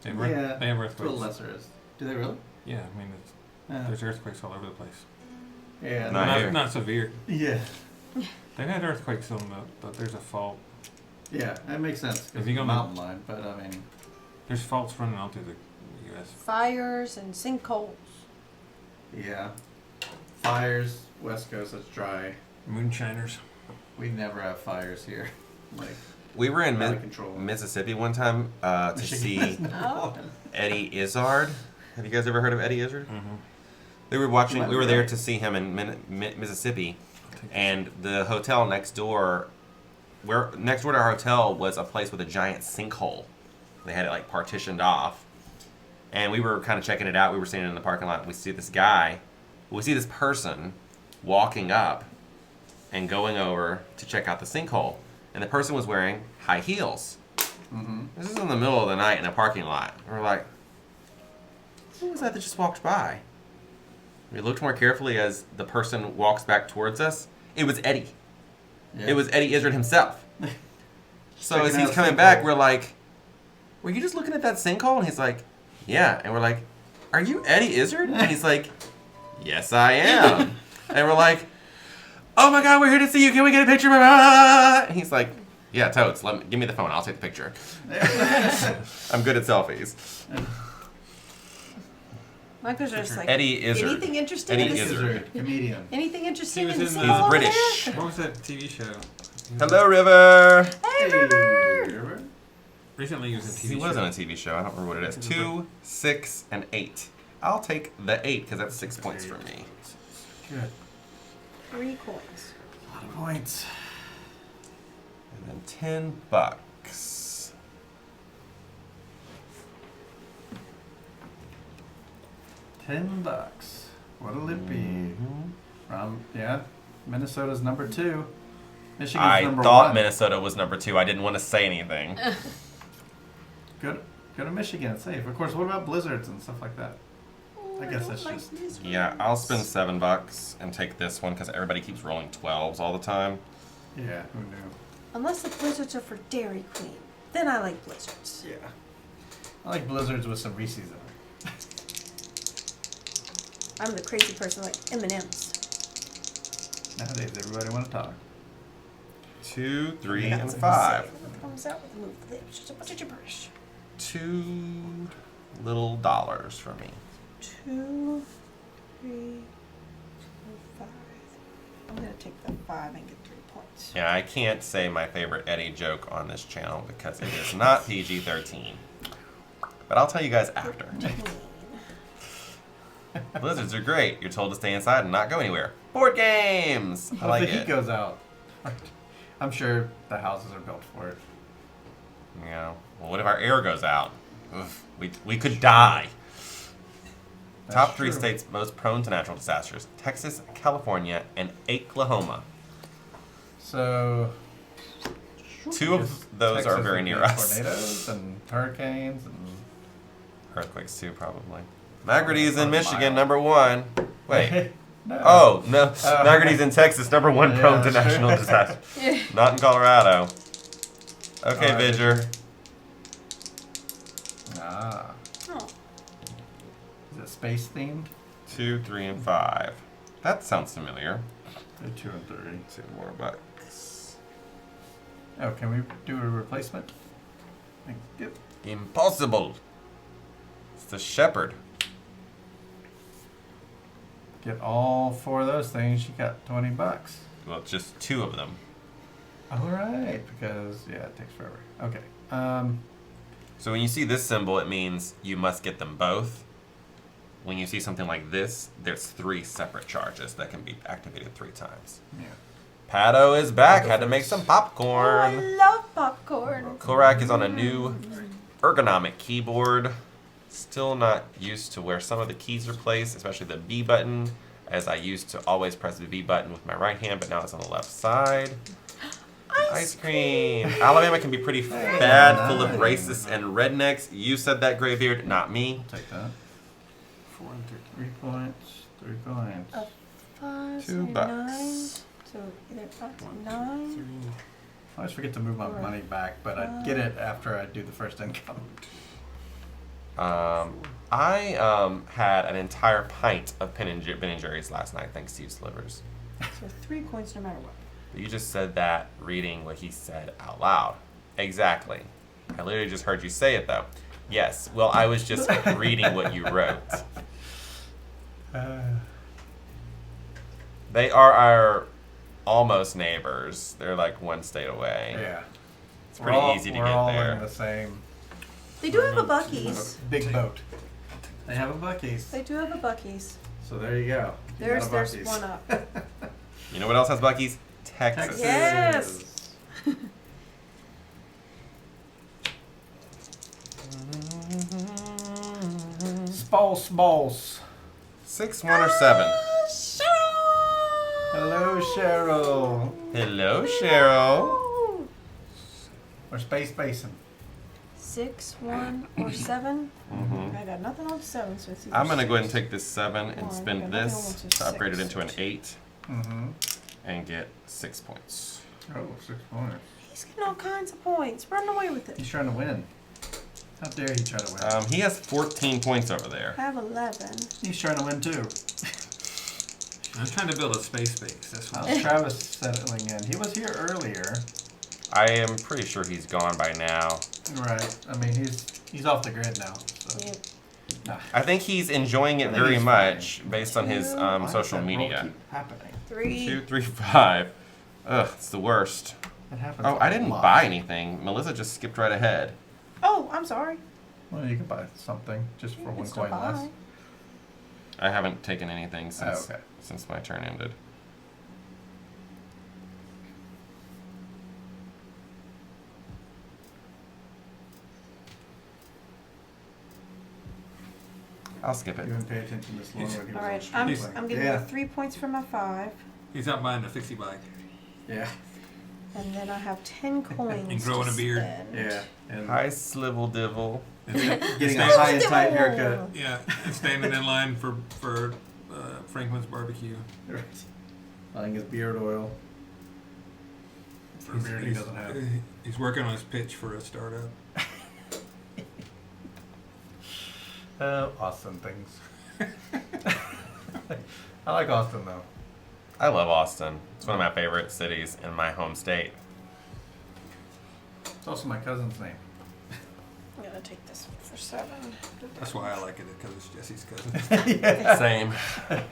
They have,
Yeah,
they have
It's a little
earthquakes.
lesser is. Do they really?
Yeah, I mean, it's, there's earthquakes all over the place.
Yeah.
Not here.
Not severe.
Yeah.
They've had earthquakes on but there's a fault.
Yeah, that makes sense.
If
Because
you
it's
go
a
on
mountain line, but I mean,
There's faults running all through the U.S.
Fires and sinkholes.
yeah. Fires, West Coast, it's dry.
Moonshiners.
We never have fires here. Like,
We were in
out of control.
Mississippi one time to see
Oh.
Eddie Izzard. Have you guys ever heard of Eddie Izzard?
Mm-hmm.
We were watching.
Might
We
be
were there
right.
to see him in Mississippi, and the hotel next door, next door to our hotel was a place with a giant sinkhole. They had it like partitioned off, and we were kind of checking it out. We were standing in the parking lot. And we see this guy. We see this person walking up and going over to check out the sinkhole, and the person was wearing high heels.
Mm-hmm.
This is in the middle of the night in a parking lot. We're like, who was that just walked by? We looked more carefully as the person walks back towards us. It was Eddie.
Yeah.
It was Eddie Izzard himself. So as
Checking
he's
out
coming
sinkhole.
back, we're like, were you just looking at that sinkhole? And he's like, yeah. And we're like, are you Eddie Izzard? And he's like, yes, I am. And we're like, oh my God, we're here to see you. Can we get a picture? And he's like, yeah, totes. Give me the phone. I'll take the picture. I'm good at selfies.
My pictures are just like,
Eddie Izzard.
anything interesting in
Eddie
this?
Izzard.
Comedian.
Anything interesting
He
in
was
the
in
sinkhole
the-
over
British.
there?
What was that TV show?
Hello, River.
Hey, River!
Recently, he was in a TV
He
show.
was on a TV show. I don't remember what it is. 2, 6, and 8. I'll take the 8 because that's 6 points for me.
Good.
3 coins.
A lot of points.
And then $10.
$10. What'll it be? Yeah, Minnesota's number 2. Michigan's
I
number
thought
1.
Minnesota was number 2. I didn't want to say anything.
Go to Michigan, it's safe. Of course, what about blizzards and stuff like that? I guess that's just...
Yeah, I'll spend $7 and take this one because everybody keeps rolling 12s all the time.
Yeah, who knew?
Unless the blizzards are for Dairy Queen. Then I like blizzards.
Yeah. I like blizzards with some Reese's in them.
I'm the crazy person like M&M's.
Nowadays, everybody want to talk.
2, 3,
Yeah,
and
that's
5.
What comes out with the move lips? Just a bunch of gibberish.
$2 little dollars for me.
2, 3, 5. I'm gonna take the 5 and get 3 points.
Yeah, I can't say my favorite Eddie joke on this channel because it is not PG-13. But I'll tell you guys after. Blizzards are great. You're told to stay inside and not go anywhere. Board games! I
Well,
like
if the heat
it.
goes out, I'm sure the houses are built for it.
Yeah. Well, what if our air goes out? Oof, we could die.
That's
Top 3
true.
states most prone to natural disasters: Texas, California, and Oklahoma.
So
2 of
just
those
Texas
are very
would
near
be
us.
Tornadoes and hurricanes and
Earthquakes too, probably. Magridy's in
On a
Michigan,
mile.
number 1. Wait.
no.
Oh, no.
Oh.
Magridy's in Texas, number 1
Yeah,
prone to
that's
national
true.
disaster. Not in Colorado. Okay,
All right,
Vidger.
Ah,
Oh,
is it space themed?
2, 3, and 5. That sounds familiar.
2 and 3.
2 more bucks.
Oh, can we do a replacement? Thank you.
Impossible. It's the shepherd.
Get all 4 of those things. You got $20.
Well, just 2 of them.
All right, because yeah, it takes forever. Okay.
So when you see this symbol, it means you must get them both. When you see something like this, there's 3 separate charges that can be activated 3 times.
Yeah.
Pato is back. Had to make some
I
popcorn.
love popcorn.
Korak is on a new ergonomic keyboard. Still not used to where some of the keys are placed, especially the B button, as I used to always press the B button with my right hand, but now it's on the left side. Ice cream. Alabama can be pretty bad, full of racists and rednecks. You said that, Graybeard, not me.
Take that. 4 and 3 points. 3 points.
5,
$2.
9. So either 5 to 9.
I always forget to move my money back, but I get it after I do the first income.
I had an entire pint of Ben & Jerry's last night, thanks to you, Slivers.
So 3 coins no matter what.
You just said that reading what he said out loud. Exactly. I literally just heard you say it, though. Yes. Well, I was just reading what you wrote. They are our almost neighbors. They're like 1 state away.
Yeah.
It's pretty easy to
we're
get
all in
there.
the same
They do have a Buc-ee's.
big boat. They have a Buc-ee's.
They do have a Buc-ee's.
So there you go. You got a
There's
Buc-ee's.
one up.
You know what else has Buc-ee's? Texas.
Yes.
Balls.
6, 1, or 7.
Hello, Cheryl.
Hello, Cheryl.
Or Space Basin.
6, 1, or 7. I got nothing on 7, so it's either
I'm going to go ahead and
6.
take this 7 and
Or I
spend
got nothing
this
on
to upgrade it
6.
into an 8
Mm-hmm.
and get 6 points.
Oh, 6 points.
He's getting all kinds of points. Run away with it.
He's trying to win. How dare he try to win?
He has 14 points over there.
I have 11.
He's trying to win too.
I'm trying to build a space base. That's what.
How's Travis settling in? He was here earlier.
I am pretty sure he's gone by now.
Right. I mean, he's off the grid now. So.
Yeah.
Nah.
I think he's enjoying it
I think
very
he's
much based on his
Why does
social
that roll
media.
keep happening?
3.
2, 3, 5. Ugh, it's the worst.
It happens.
Oh, I
a
didn't
lot.
buy anything. Melissa just skipped right ahead.
Oh, I'm sorry.
Well, you can buy something just for
You can
one
still
coin less.
buy.
I haven't taken anything since
okay.
since my turn ended. I'll skip
You
it.
didn't pay attention this long when he was
All
on
right,
stream
I'm
playing.
giving
Yeah.
you 3 points for my 5.
He's out buying a fixie bike.
Yeah.
And then I have 10 coins.
And growing
to
a beard.
spend.
Yeah. And
Hi, Slivel Divil.
getting a high and tight haircut.
Yeah, and standing in line for Franklin's barbecue.
Right. Buying his beard oil. For a beard he doesn't have.
He's working on his pitch for a startup.
Austin things. I like Austin though.
I love Austin. It's one of my favorite cities in my home state.
It's also my cousin's name.
I'm going to take this one for 7.
That's why I like it, because it's Jesse's cousin.
Yeah.
Same.
10.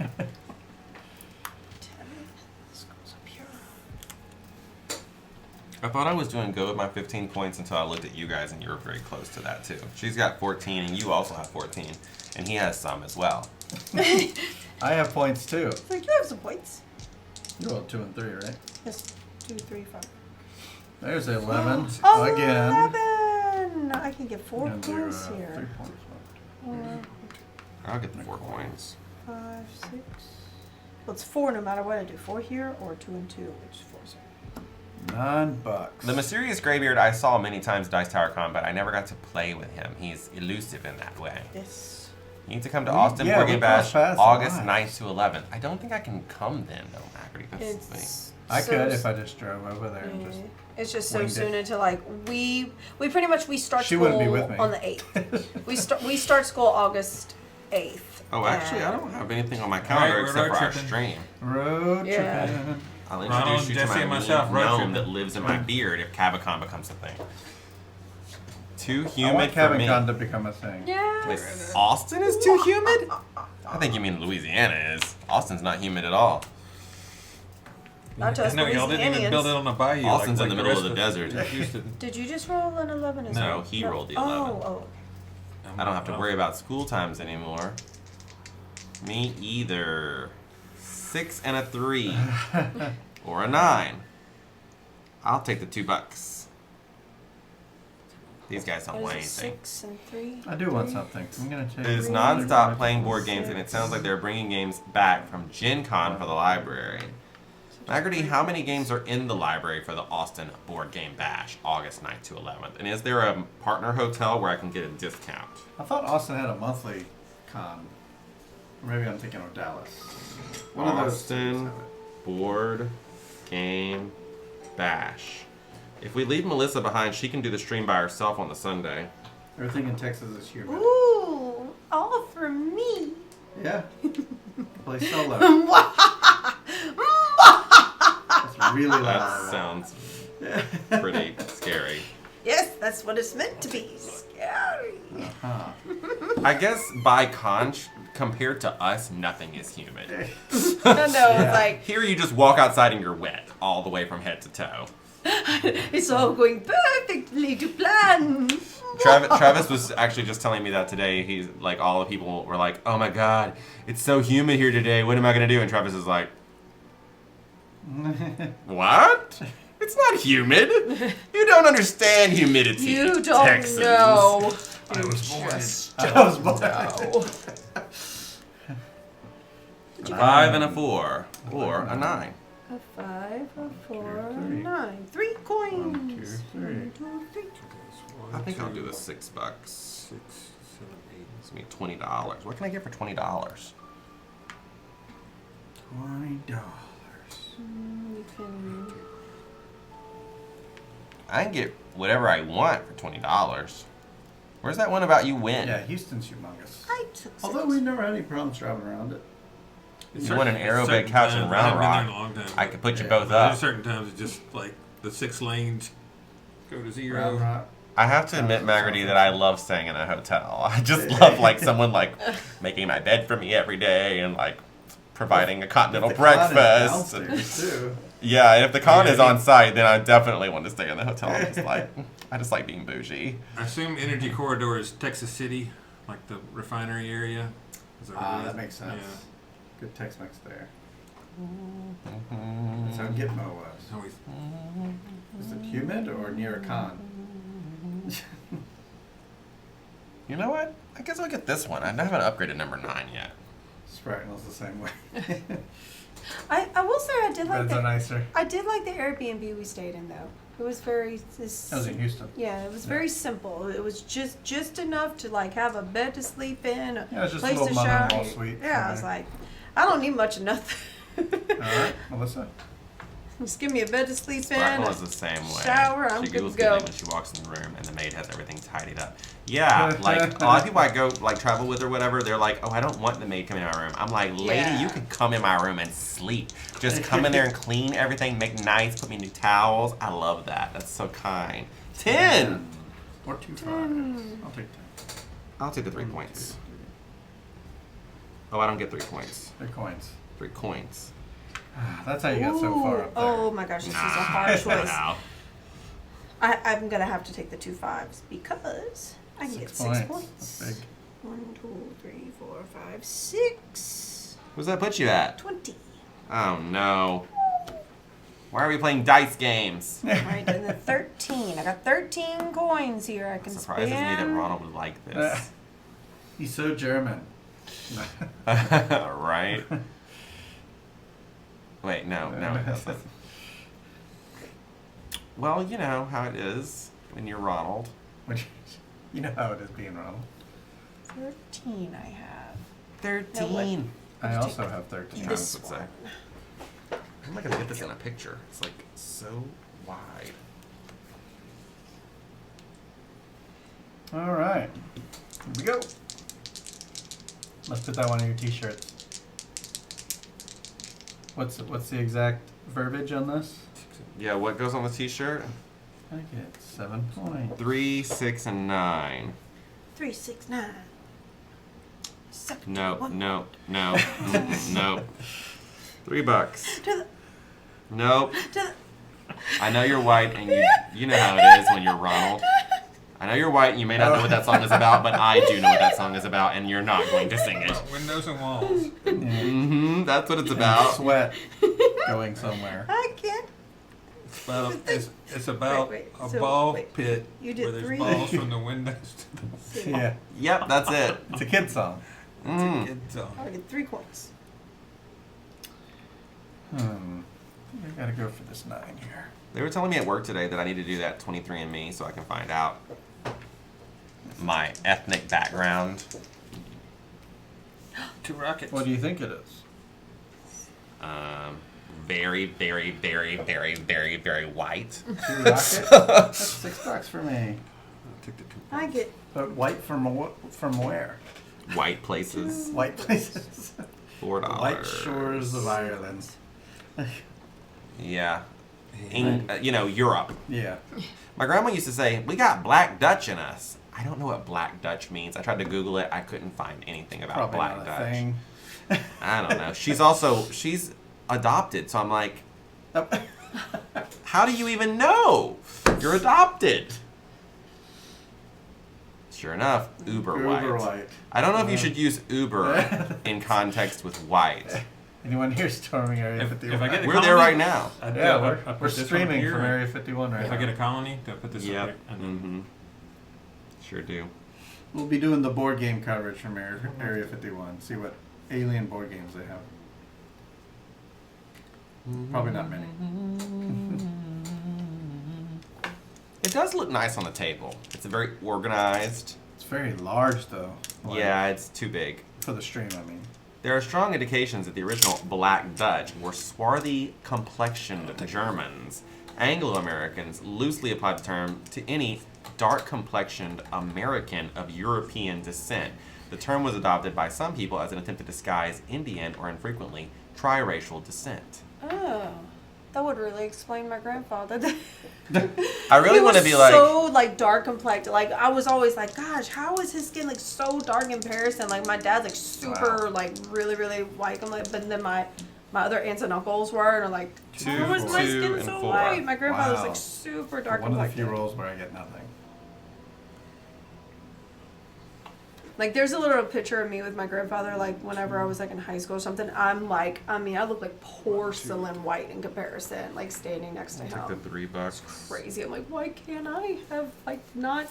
This goes up here.
I thought I was doing good with my 15 points until I looked at you guys and you were very close to that too. She's got 14 and you also have 14. And he has some as well.
I have points too.
It's like, you have some points.
You rolled 2 and 3, right?
Yes, 2, 3, 5.
There's 11
Oh,
again.
11! I can get 4
And do,
points
3
here.
points.
4,
I'll get the 4 points.
5, 6. Well, it's 4 no matter what I do. 4 here or 2 and 2, which is 4. So.
$9.
The mysterious graybeard I saw many times Dice Tower Combat. I never got to play with him. He's elusive in that way.
Yes.
You need to come to
We-
Austin
yeah,
Board
we
Game
crossed
Bash
paths
August
a lot.
9th to 11th. I don't think I can come then though, Macri. That's the thing.
It's
I
so
could if I just drove over there and
Yeah.
just.
It's just so
winged
soon
it.
until like we pretty much we start
She
school
wouldn't be with me.
on the 8th. we start school August 8th.
Oh, actually, I
and-
don't have anything on my calendar
Alright, we're
except for our
road
stream.
Road
Yeah.
tripping.
I'll
Ronald,
introduce you
Jesse,
to
and
my
myself,
little
road
gnome
tripping.
that lives in my beard if Cabicon becomes a thing. Too
I want
humid for me.
Cabicon to become a thing.
Yeah.
Wait, Austin is too humid? I think you mean Louisiana is. Austin's not humid at all.
Not to us
No, y'all didn't even build it on a bayou.
Austin's in the middle of
rest
the desert.
Houston.
Did you just roll an 11 as
No,
well?
he rolled the 11.
Oh.
I don't have to worry about school times anymore. Me either. 6 and a 3. Or a 9. I'll take the $2. These guys don't
What
want
is it,
anything.
6 and 3?
I do want something. I'm gonna take.
It is non-stop playing board games, and it sounds like they're bringing games back from Gen Con for the library. Magarty, how many games are in the library for the Austin Board Game Bash, August 9th to 11th? And is there a partner hotel where I can get a discount?
I thought Austin had a monthly con. Or maybe I'm thinking of Dallas. One of those
Austin
cities have it.
Board Game Bash. If we leave Melissa behind, she can do the stream by herself on the Sunday.
Everything in Texas is humid.
Ooh, all for me.
Yeah. Play solo. That's really
That
loud.
sounds pretty scary.
Yes, that's what it's meant to be. Scary.
Huh.
I guess by compared to us, nothing is humid.
No, it's like
Here you just walk outside and you're wet all the way from head to toe.
it's all going perfectly to plan.
Travis was actually just telling me that today. He's like, all the people were like, "Oh my God, it's so humid here today. What am I gonna do?" And Travis is like, "What? It's not humid. You don't understand humidity.
You don't
Texans."
know.
I was born in.
I was born.
No.
5 and a 4 or a 9.
A 5, a 4, a
3.
9. 3 coins.
1, 2, 3.
1, 2, 3.
I think I'll do the $6.
6, 7, 8.
It's gonna be $20. What can I get for $20?
$20.
You can.
I can get whatever I want for $20. Where's that one about you win?
Yeah, Houston's humongous.
I took
Although we've never had any problems driving around it.
If you want an aerobed couch in Round Rock, I could put you both up.
There's certain times it's just like the 6 lanes go to
Round
0.
Rock.
I have to admit, Magarty, that I love staying in a hotel. I just love like someone like making my bed for me every day and like providing a continental breakfast.
Too.
Yeah, and if the con is on site, then I definitely want to stay in the hotel. I just like being bougie.
I assume Energy Corridor is Texas City, like the refinery area. Is that what it is?
That makes sense.
Yeah.
Good Tex-Mex there. That's how Gitmo was.
Always.
Is it humid or near a con?
You know what? I guess I'll get this one. I haven't upgraded number 9 yet.
Spragnell's the same way.
I will say I did like
Beds are nicer.
I did like the Airbnb we stayed in though. It was very.
That was in Houston.
Yeah, it was very simple. It was just enough to like have a bed to sleep in, a
Yeah, it was just a
place
little
to shower.
mother-in-law suite.
Yeah, I was like, I don't need much of nothing.
All right, Melissa.
Just give me a bed to sleep in.
Sparkle is the same way.
Shower, I'm
she
good
goes
to go.
when she walks in the room and the maid has everything tidied up. Yeah, like a lot of people I go like travel with or whatever, they're like, oh, I don't want the maid coming in my room. I'm like, lady,
Yeah.
you can come in my room and sleep. Just come in there and clean everything, make nice, put me new towels. I love that. That's so kind. 10.
Or 2 5s. I'll take 10.
I'll take the 3 points. Oh, I don't get 3 points.
3 coins.
3 coins.
That's how you get so far up there.
Oh my gosh, this is a hard choice.
No.
I'm gonna have to take the 2 5s because I can get 6 points.
That's big.
1, 2, 3, 4, 5, 6.
Where's that put you at?
20.
Oh no. Why are we playing dice games?
Right, and then 13. I got 13 coins here. I can
Surprises me that
spend.
Ronald would like this.
He's so German.
Right? Wait, no, it doesn't. Well, you know how it is when you're Ronald.
You know how it is being Ronald.
13 I have.
13.
I also have 13.
This
Travis would say.
one.
How am I gonna get this in a picture? It's like so wide.
All right. Here we go. Let's put that one on your t-shirts. What's the exact verbiage on this?
Yeah, what goes on the t-shirt?
I get 7 points.
3, 6, and 9.
3, 6, 9. Suck
No,
one.
no, no, no. $3.
To the,
Nope.
to the.
I know you're white, and you know how it is when you're Ronald. I know you're white, and you may not know what that song is about, but I do know what that song is about, and you're not going to sing it.
Windows and walls.
Mm-hmm. That's what it's about.
Sweat going somewhere.
I can't.
It's about
Wait,
a
so,
ball
wait.
pit
You did
where there's
3.
balls from the windows to the
Yeah,
Yep, that's it.
it's a kid song.
Mm.
kids zone.
I get 3 coins.
I gotta go for this 9 here.
They were telling me at work today that I need to do that 23andMe so I can find out my ethnic background.
2 rockets.
What do you think it is?
Very, very, very, very, very, very white.
2 rockets? That's $6 for me.
I took the 2
I get.
But white from where?
White places.
White places.
$4.
White shores of Ireland.
Yeah. Europe.
Yeah.
My grandma used to say, we got Black Dutch in us. I don't know what Black Dutch means. I tried to Google it. I couldn't find anything about
Probably
Black
not a
Dutch.
thing.
I don't know. She's adopted, so I'm like, how do you even know? You're adopted. Sure enough, uber white. I don't know if you should use Uber in context with white.
Anyone here storming Area 51?
if I get a
We're there right now.
Yeah,
I put
we're
this one
streaming
here,
from
and
Area 51 right
If
now.
I get a colony, do I put this up
Yep.
here?
Mm-hmm. Sure do.
We'll be doing the board game coverage from Area 51. See what alien board games they have. Probably not many.
It does look nice on the table. It's very organized.
It's very large though. Like,
Yeah, it's too big.
for the stream, I mean.
There are strong indications that the original Black Dutch were swarthy complexioned Germans Anglo-Americans loosely applied the term to any dark-complexioned American of European descent. The term was adopted by some people as an attempt to disguise Indian or infrequently triracial descent.
Oh, that would really explain my grandfather.
I really want to be like
so like dark complected. Like I was always like, gosh, how is his skin like so dark in comparison? Like my dad's like super like really really white. I'm like, but then my other aunts and uncles were and are like, how is my skin so white? My grandfather's like super dark
One
complected.
of the few roles where I get nothing.
Like there's a little picture of me with my grandfather, like whenever I was like in high school or something. I'm like, I mean, I look like porcelain white in comparison, like standing next to him.
the $3.
Crazy. I'm like, why can't I have like not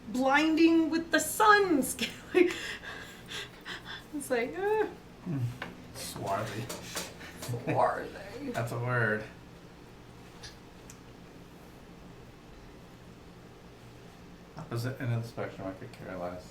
blinding with the sun skin? Like, it's like,
Swarthy.
who are they?
That's a word. Opposite end of the spectrum, I could care less.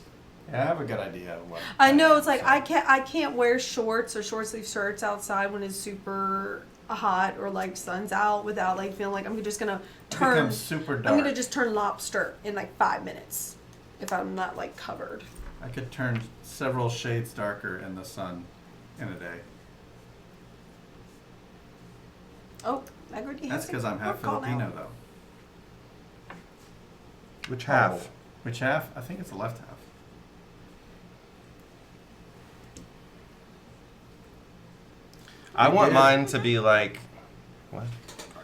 Yeah, I have a good idea of what.
I know it's like I can't wear shorts or short sleeve shirts outside when it's super hot or like sun's out without like feeling like I'm just gonna turn.
Becomes super dark.
I'm gonna just turn lobster in like 5 minutes if I'm not like covered.
I could turn several shades darker in the sun in a day.
Oh, I already have
That's because I'm half Filipino, though.
Which half?
Oh, which half? I think it's the left half.
I want mine to be like what?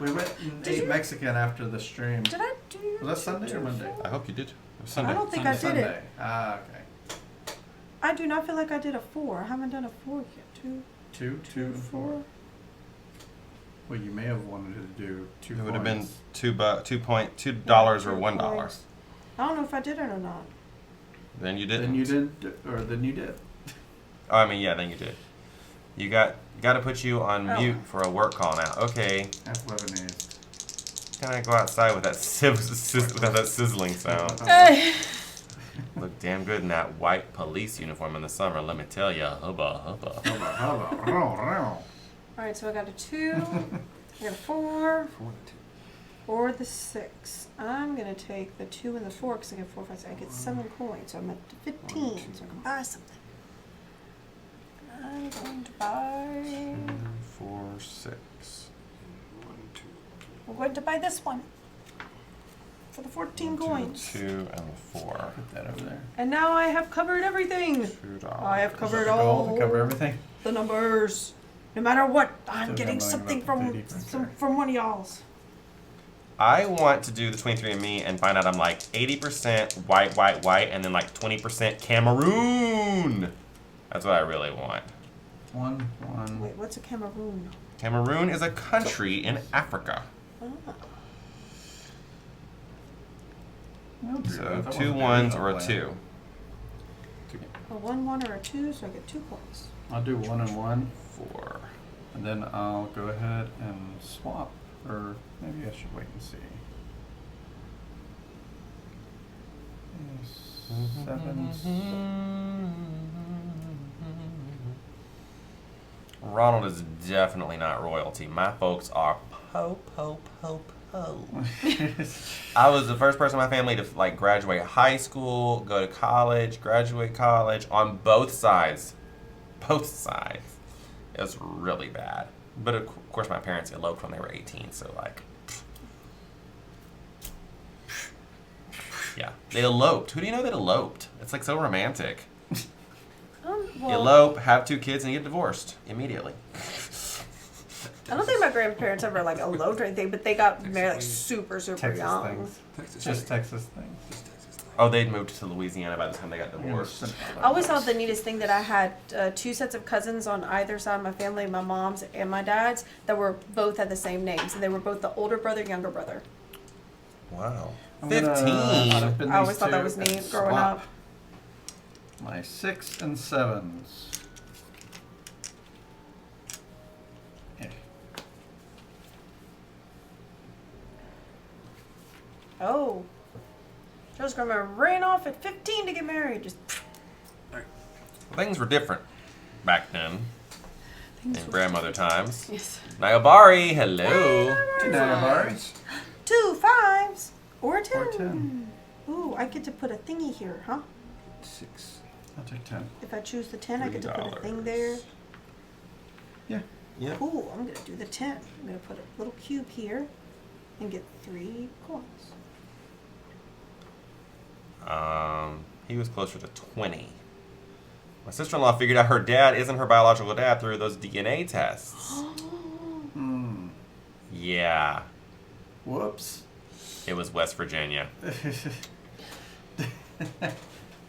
We went and ate Mexican after the stream.
Did I do?
Was that Sunday or Monday?
I hope you did. It was Sunday.
I don't think I did
Sunday.
it.
Ah, okay.
I do not feel like I did a 4. I haven't done a 4 yet. 2,
2, 4. Well, you may have wanted to do 2
It
coins.
would have been $2 or $1.
I don't know if I did it or not.
Then you didn't.
Then you did, or then you did.
Oh, I mean, yeah, then you did. You got to put you on mute for a work call now. Okay.
Half Lebanese.
Can I go outside with that that sizzling sound? Look damn good in that white police uniform in the summer. Let me tell you, hubba hubba.
Alright, so I got a 2, I got a 4, or the 6. I'm going to take the 2 and the 4 because I get 4, 5, 6. I get 7 coins, so I'm at 15, so I can buy something. I'm going to buy...
2, 4, 6.
I'm going to buy this one for the 14 coins.
2 and 4.
Put that over there.
And now I have covered everything.
$2.
I have covered
Goal
all
to cover everything.
the numbers. No matter what, I'm
Still
getting
gambling
something
about the 50
from one of y'all's.
I want to do the 23andMe and find out I'm like 80% white, and then like 20% Cameroon. That's what I really want.
1.
Wait, what's a Cameroon?
Cameroon is a country in Africa.
Ah.
So 2 1s or a 2.
A 1, 1, or a 2, so I get 2 points.
I'll do 1 and 1,
4.
and then I'll go ahead and swap, or maybe I should wait and see. 7.
Ronald is definitely not royalty. My folks are po. I was the first person in my family to like graduate high school, go to college, graduate college on both sides. Both sides. It was really bad. But of course my parents eloped when they were 18, so like yeah. They eloped. Who do you know that eloped? It's like so romantic.
Well,
Elope, have 2 kids, and get divorced immediately.
I don't think my grandparents ever like eloped or anything, but they got married like super
Texas
young.
things. Just Texas things.
Oh, they'd moved to Louisiana by the time they got divorced.
I always thought the neatest thing that I had 2 sets of cousins on either side of my family, my mom's and my dad's, that were both had the same names, and they were both the older brother, younger brother.
Wow.
I'm
15.
I always thought that was neat growing up.
My 6 and 7s. Yeah.
Oh. Joe's grandma ran off at 15 to get married. Just
Things were different back then. In grandmother times.
Yes.
Nyobari, hello.
Barry.
2 5s or a 10.
Or 10.
Ooh, I get to put a thingy here, huh?
6.
I'll take 10.
If I choose the 10, I get to put a thing there.
Yeah.
Yep.
Cool, I'm going to do the 10. I'm going to put a little cube here and get 3 coins.
He was closer to 20. My sister-in-law figured out her dad isn't her biological dad through those DNA tests.
Hmm.
Yeah.
Whoops.
It was West Virginia.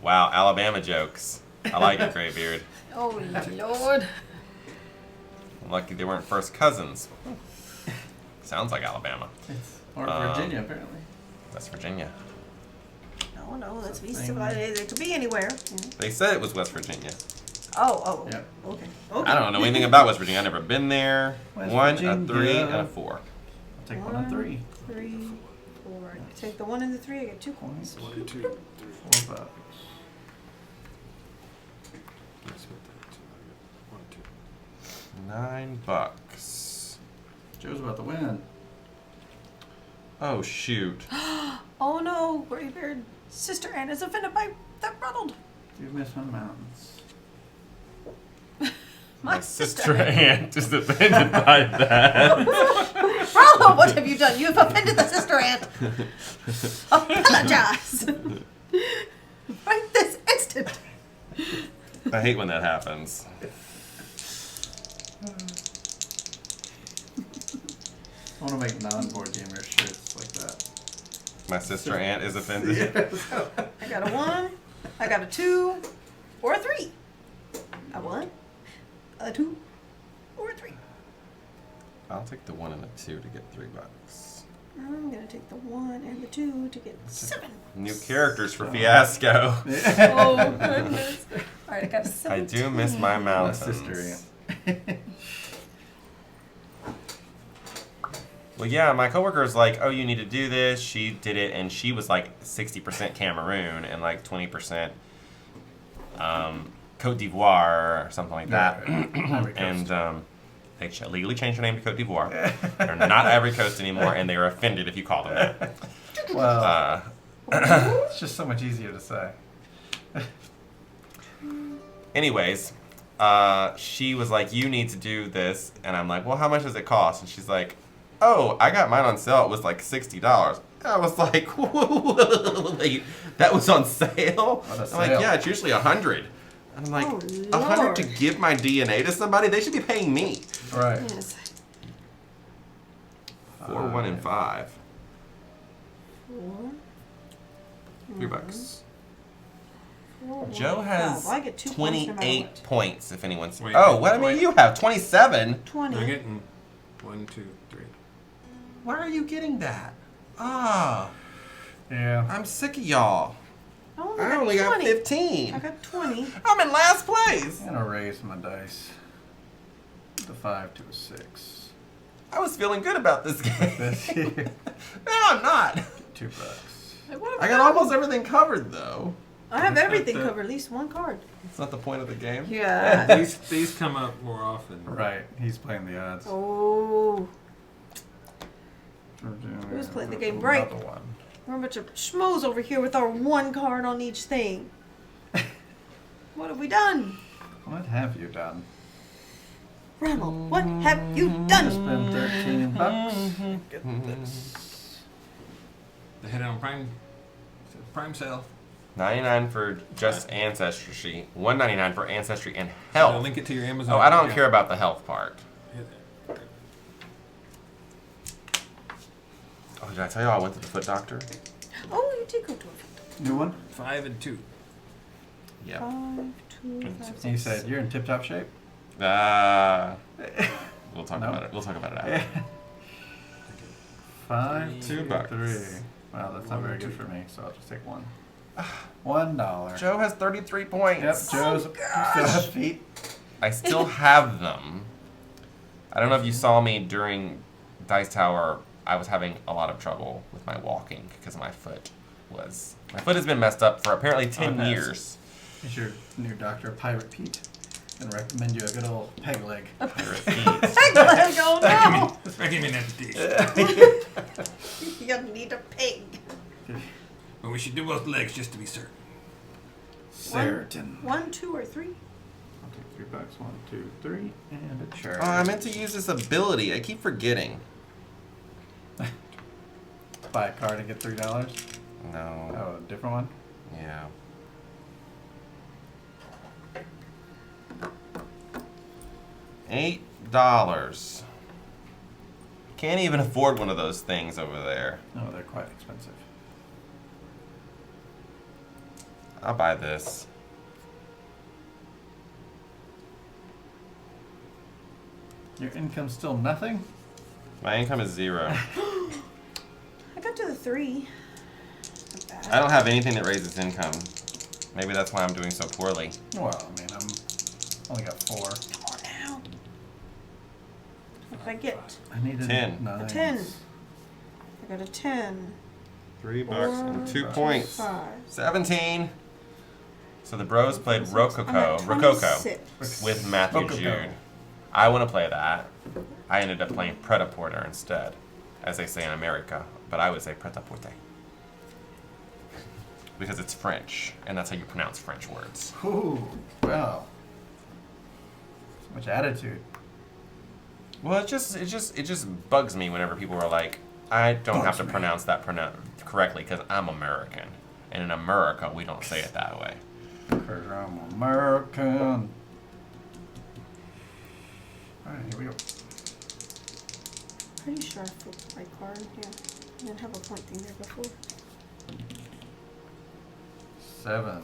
Wow, Alabama jokes. I like it, Graybeard.
Oh, Lord.
I'm lucky they weren't first cousins. Sounds like Alabama.
Or Virginia, apparently.
West Virginia.
No, let's be civilized. It could be anywhere. Yeah.
They said it was West Virginia.
Oh.
Yep.
Okay.
I don't know anything about West Virginia. I've never been there.
West
1,
Virginia.
a 3, and a 4.
I'll take 1 and 3.
3, 4. Take the 1 and the 3, I get 2 coins.
1, 2,
4 bucks.
9 bucks.
Joe's about to win.
Oh, shoot.
Oh no, Graybeard. Sister Anne is offended by that Ronald.
You missed on mountains.
My sister aunt is offended by that.
Ronald, what have you done? You have offended the sister aunt. Apologize. Right this instant.
I hate when that happens.
I want to make non-board gamer shirts like that.
My sister aunt is offended.
I got a 1, I got a 2, or a 3. A 1, a 2, or a 3.
I'll take the 1 and the 2 to get 3 bucks.
I'm gonna take the 1 and the 2 to get 7.
New characters for Fiasco.
Oh goodness! All right, I got a 7.
I do miss my
My
mountains.
sister aunt.
Well, yeah, my coworker's like, oh, you need to do this. She did it, and she was like 60% Cameroon and like 20% Cote d'Ivoire or something like that. And they legally changed her name to Cote d'Ivoire. They're not Ivory Coast anymore, and they are offended if you call them that.
Well, it's just so much easier to say.
Anyways, she was like, you need to do this. And I'm like, well, how much does it cost? And she's like, oh, I got mine on sale. It was like $60. I was like, wait, that was on sale?
On a
I'm like,
sale.
yeah, it's usually $100. I'm like,
Oh,
$100 to
Lord.
give my DNA to somebody? They should be paying me.
Right.
Yes.
4, 1, and 5.
4.
$3 bucks.
4,
Joe
1,
has
5. I get 2 points no matter
28
what.
points, if anyone's...
Wait,
oh, what? I mean,
wait.
you have 27.
20.
I'm getting 1, 2, 3.
Why are you getting that? Ah,
Yeah.
I'm sick of y'all.
Oh,
I only got
20.
15.
I got 20.
I'm in last place.
I'm gonna raise my dice. The 5 to a 6.
I was feeling good about this game.
This here.
No, I'm not.
$2 bucks.
Hey, what have
I got
done?
almost everything covered, though.
I have everything covered, at least 1 card.
It's not the point of the game.
Yeah.
These come up more often.
Right. He's playing the odds.
Oh, Who's playing the game right?
Another one.
we're a bunch of schmoes over here with our 1 card on each thing. What have we done?
What have you done?
Ronald, what have you done?
Spend 13 bucks. Get this.
They had it on Prime sale.
99 for just Ancestry. $1.99 for Ancestry and
I'll
Health.
link it to your Amazon.
Oh, I don't
account.
care about the health part. Oh, did I tell you I went to the foot doctor?
Oh, you did go to a
New one?
5 and 2.
Yep.
5, 2, 5, 6.
He said, you're in tip-top shape?
We'll talk
No.
about it. We'll talk about it after.
5,
$2 bucks.
3. Wow, that's not very good for me, so I'll just take 1. $1.
Joe has 33 points.
Yep, Joe's still have feet.
I still have them. I don't know if you saw me during Dice Tower. I was having a lot of trouble with my walking because my foot has been messed up for apparently 10
that's-
years.
Is your new doctor Pirate Pete? gonna recommend you a good old peg leg.
Pirate
Peg leg, oh no!
It's making me an empty.
You need a pig.
But we should do both legs just to be certain.
Certain.
1, 2, or 3?
I'll take $3. 1, 2, 3, and a charge.
Oh, I meant to use this ability. I keep forgetting.
Buy a card and get $3.
No.
Oh, a different one.
Yeah. $8. Can't even afford one of those things over there.
No, they're quite expensive.
I'll buy this.
Your income's still nothing?
My income is 0.
I got to the 3. Not bad.
I don't have anything that raises income. Maybe that's why I'm doing so poorly.
Well, I mean, I'm only got 4.
Come on now. What did I get?
I needed
10.
9.
A 10. I got a 10.
$3 and 2
4,
points.
5.
17. So the bros played
I'm at
Rococo
26.
with Matthew
Rococo.
Jude. I want to play that. I ended up playing Pret-a-Porter instead, as they say in America, but I would say Pret-a-Porter. Because it's French, and that's how you pronounce French words.
Ooh, well. So much attitude.
Well, it just bugs me whenever people are like, I don't have to pronounce that correctly because I'm American. And in America, we don't say it that way.
Because I'm American. Alright, here we go.
Pretty sure I flipped my card here. I didn't have a point thing there before.
7.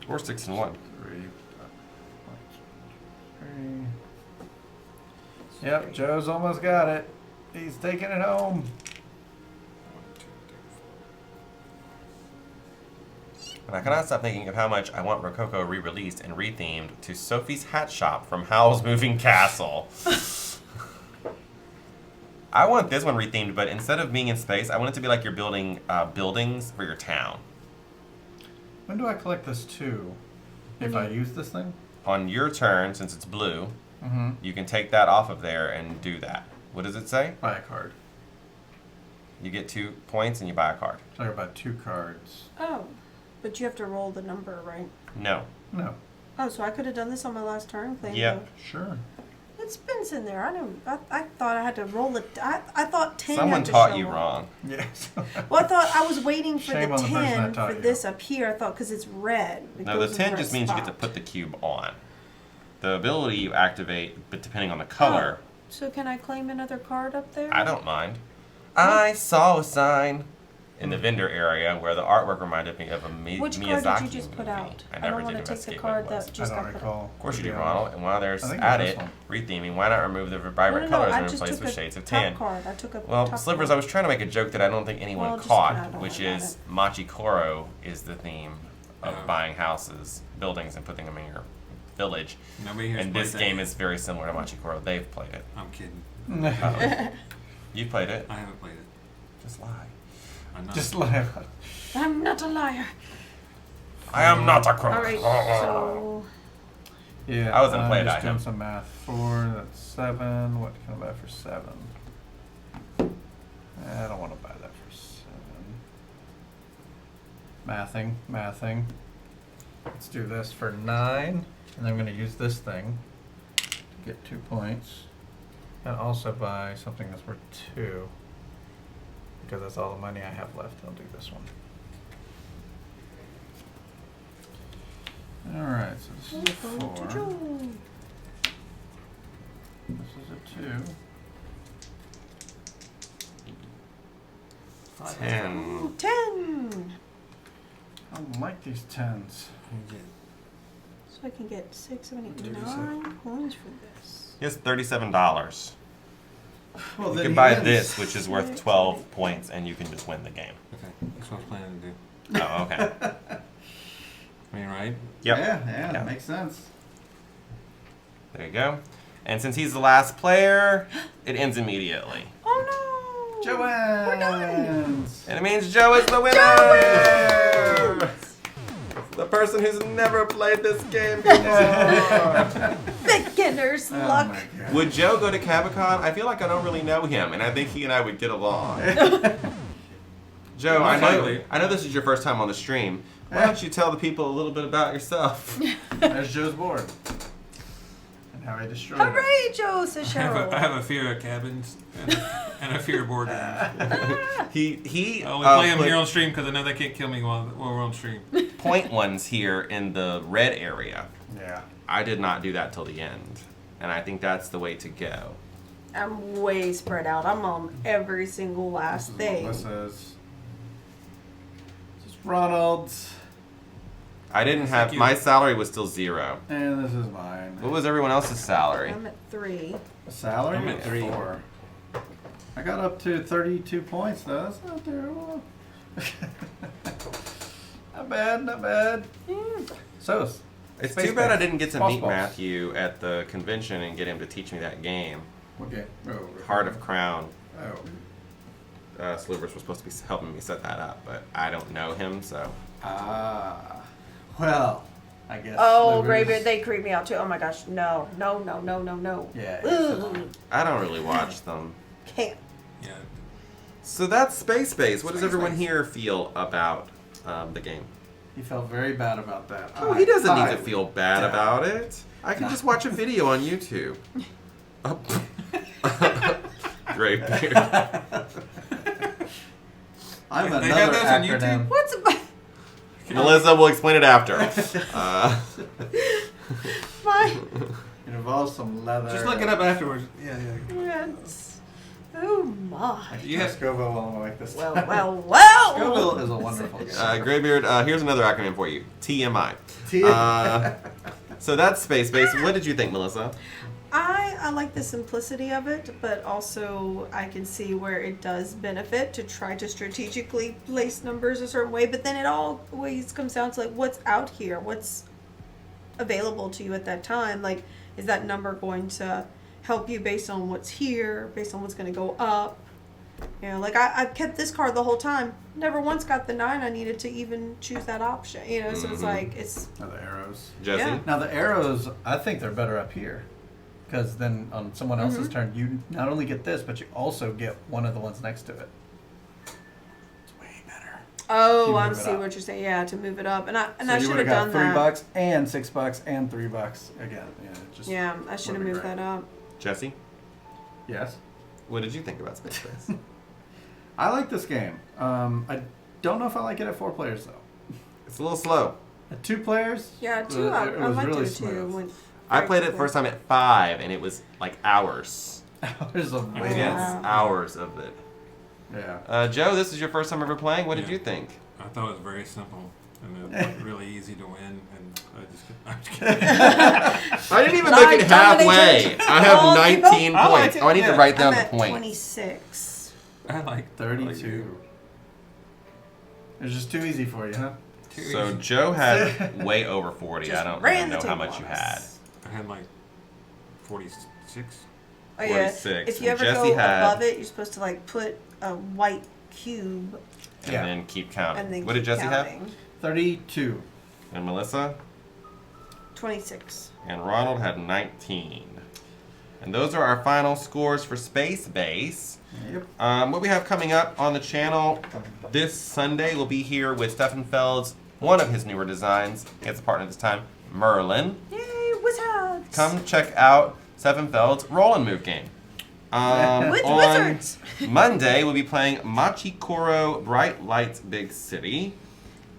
Or 6 and 1.
3. Yep, Joe's almost got it. He's taking it home.
And I cannot stop thinking of how much I want Rococo re-released and rethemed to Sophie's Hat Shop from Howl's Moving Castle. I want this one rethemed, but instead of being in space, I want it to be like you're building buildings for your town.
When do I collect this too? If I use this thing?
On your turn, since it's blue,
Mm-hmm.
you can take that off of there and do that. What does it say?
Buy a card.
You get 2 points and you buy a card.
Talk about 2 cards.
Oh, but you have to roll the number, right?
No.
No.
Oh, so I could have done this on my last turn? Playing
Yep.
Sure.
It spins in there. I thought I had to roll it. I thought 10
Someone
had to
taught
show
you
up.
wrong.
Yes.
Well, I thought I was waiting for
Shame
the
on the person that
10
taught
for
you.
this up here. I thought because it's red. It
No,
goes
the
in
10
red
just means you get to
spot.
put the cube on. The ability you activate, but depending on the color,
So can I claim another card up there?
I don't mind. I saw a sign in the vendor area where the artwork reminded me of a
Which
Miyazaki
card did you just put
movie.
out?
I
I
never
don't want
did
to take the
investigate
card
what it was.
that
I
just
don't
got put out.
recall.
Of course you
to
do,
be
Ronald.
honest.
And while there's
I think
at
it's
it,
this
retheming, why not remove the vibrant
No,
colors
I
and
just
replace
took
with
a
shades of
top
tan?
card. I took a
Well,
top
Slippers,
card.
I was trying to make a joke that I don't think anyone
Well, just
caught,
put it out,
which
don't worry
is Machikoro is the theme of
Oh.
buying houses, buildings, and putting them in your village.
Nobody here's
And
played
this
that
game
yet.
is very similar to Machikoro. They've played it.
I'm kidding.
You played it.
I haven't played it.
Just lie.
I'm not.
Just laugh.
I'm not a liar.
I am not a crook.
All right, so
Yeah.
I wasn't playing
just
at
doing
him.
some math. 4, that's 7. What can I buy for 7? I don't want to buy that for 7. Mathing. Let's do this for 9. And I'm going to use this thing to get 2 points. And also buy something that's worth 2. Because that's all the money I have left. I'll do this one. Alright, so this is a 4. This is a 2.
10.
10.
I don't like these 10s.
So I can get 6, 7, 8,
37.
9 coins for this.
He has $37.
Well,
You
then
can
he
buy
wins.
this, which is worth 12 points, and you can just win the game.
Okay, that's what I was planning to do.
Oh, okay.
I mean, right?
Yep.
Yeah, that makes sense.
There you go. And since he's the last player, it ends immediately.
Oh no!
Joe wins!
We're done.
And it means Joe is the winner! The person who's never played this game before.
Beginner's
Oh
luck.
my God.
Would Joe go to Cabicon? I feel like I don't really know him, and I think he and I would get along. Joe,
Most likely.
I know this is your first time on the stream. Why don't you tell the people a little bit about yourself?
There's Joe's board. And how I destroyed it.
Hooray, Joe, says
I
Cheryl.
have a fear of cabins and a fear of board games.
He
I only play them
put
here on stream because I know they can't kill me while we're on stream.
point ones here in the red area.
Yeah.
I did not do that till the end, and I think that's the way to go.
I'm way spread out. I'm on every single last thing.
Melissa's. This is Ronald's.
I didn't have
you.
my salary was still 0.
And this is mine.
What was everyone else's salary?
I'm at 3.
Salary?
I'm at 3.
4. I got up to 32 points though. That's not terrible. Not bad, not bad. So,
It's
Space
too bad I
Base.
didn't get to
Boss
meet
Boss.
Matthew at the convention and get him to teach me that game.
okay. Oh,
Heart of Crown.
Oh.
Slivers was supposed to be helping me set that up, but I don't know him, so.
Ah. Well, I guess.
Oh,
Slivers-
Graybeard, they creep me out too. Oh my gosh, no.
Yeah.
Ugh.
I don't really watch them.
Can't.
Yeah.
So that's Space Base. What does
Space
everyone
Base.
here feel about the game?
He felt very bad about that.
Oh, he doesn't need to
I-
feel bad
Yeah.
about it. I can just watch a video on YouTube. Oh. Great beard.
I'm
They
another
have those on
acronym.
YouTube?
What's about
Melissa will explain it after.
my
It involves some leather.
Just look it up afterwards. Yeah.
friends? Oh my.
You have-
Scoville will like this.
Well.
Scoville is a wonderful game.
Graybeard, here's another acronym for you. TMI.
T-
So that's Space Base. What did you think, Melissa?
I like the simplicity of it, but also I can see where it does benefit to try to strategically place numbers a certain way, but then it always comes down to like what's out here, what's available to you at that time. Like, is that number going to help you based on what's here, based on what's going to go up? You know, like I've kept this card the whole time. Never once got the 9 I needed to even choose that option. You know, so it's like it's
Now the arrows.
Jesse?
Yeah.
Now the arrows, I think they're better up here. Because then on someone else's turn, you not only get this, but you also get one of the ones next to it. It's way better.
oh,
You
I'm
move it
seeing
up.
what you're saying. Yeah, to move it up, and I
So
should
you
have
would
done
have got
that.
$3 and $6 and $3 again. Yeah, just
Yeah, I should have
would've been
moved
great.
that up.
Jesse?
Yes.
What did you think about Space Base?
I like this game. I don't know if I like it at 4 players though.
It's a little slow.
At 2 players,
Yeah, 2. I
it was
liked
really
it too.
smooth.
Went
I
very
played it
quickly.
first time at 5, and it was like hours.
There's a
Oh,
Yes,
wow.
hours of it.
Yeah.
Joe, this is your first time ever playing. What did
Yeah.
you think?
I thought it was very simple and like, really easy to win. And I'm just kidding.
I didn't even
Nine
make it halfway.
dominated.
I have
Oh,
19
I like
points.
it,
Oh, I need to
yeah.
write
I'm
down the
at
points.
26.
I like
32. It's just too easy for you, huh?
So Joe had way over 40.
Just
I don't
ran
even
the
know how
table
much you
on
had.
us.
I had like 46.
Oh yeah.
46,
If you
and
ever
Jesse
go
had-
above it, you're supposed to like put a white cube
And
Yeah.
then keep counting.
and then
What did
keep
Jesse
counting.
32.
have? And Melissa?
26.
And Ronald had 19. And those are our final scores for Space Base.
Yep.
What we have coming up on the channel this Sunday, we'll be here with Stefan Feld's, one of his newer designs. He has a partner this time, Merlin.
Yay, wizards!
Come check out Stefan Feld's Roll and Move game.
With
on
wizards!
Monday, we'll be playing Machikoro Bright Lights Big City.